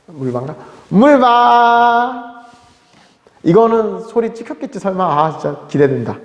Speaker 1: 물방가? 물방! 이거는 소리 찍혔겠지 설마. 아 진짜 기대된다.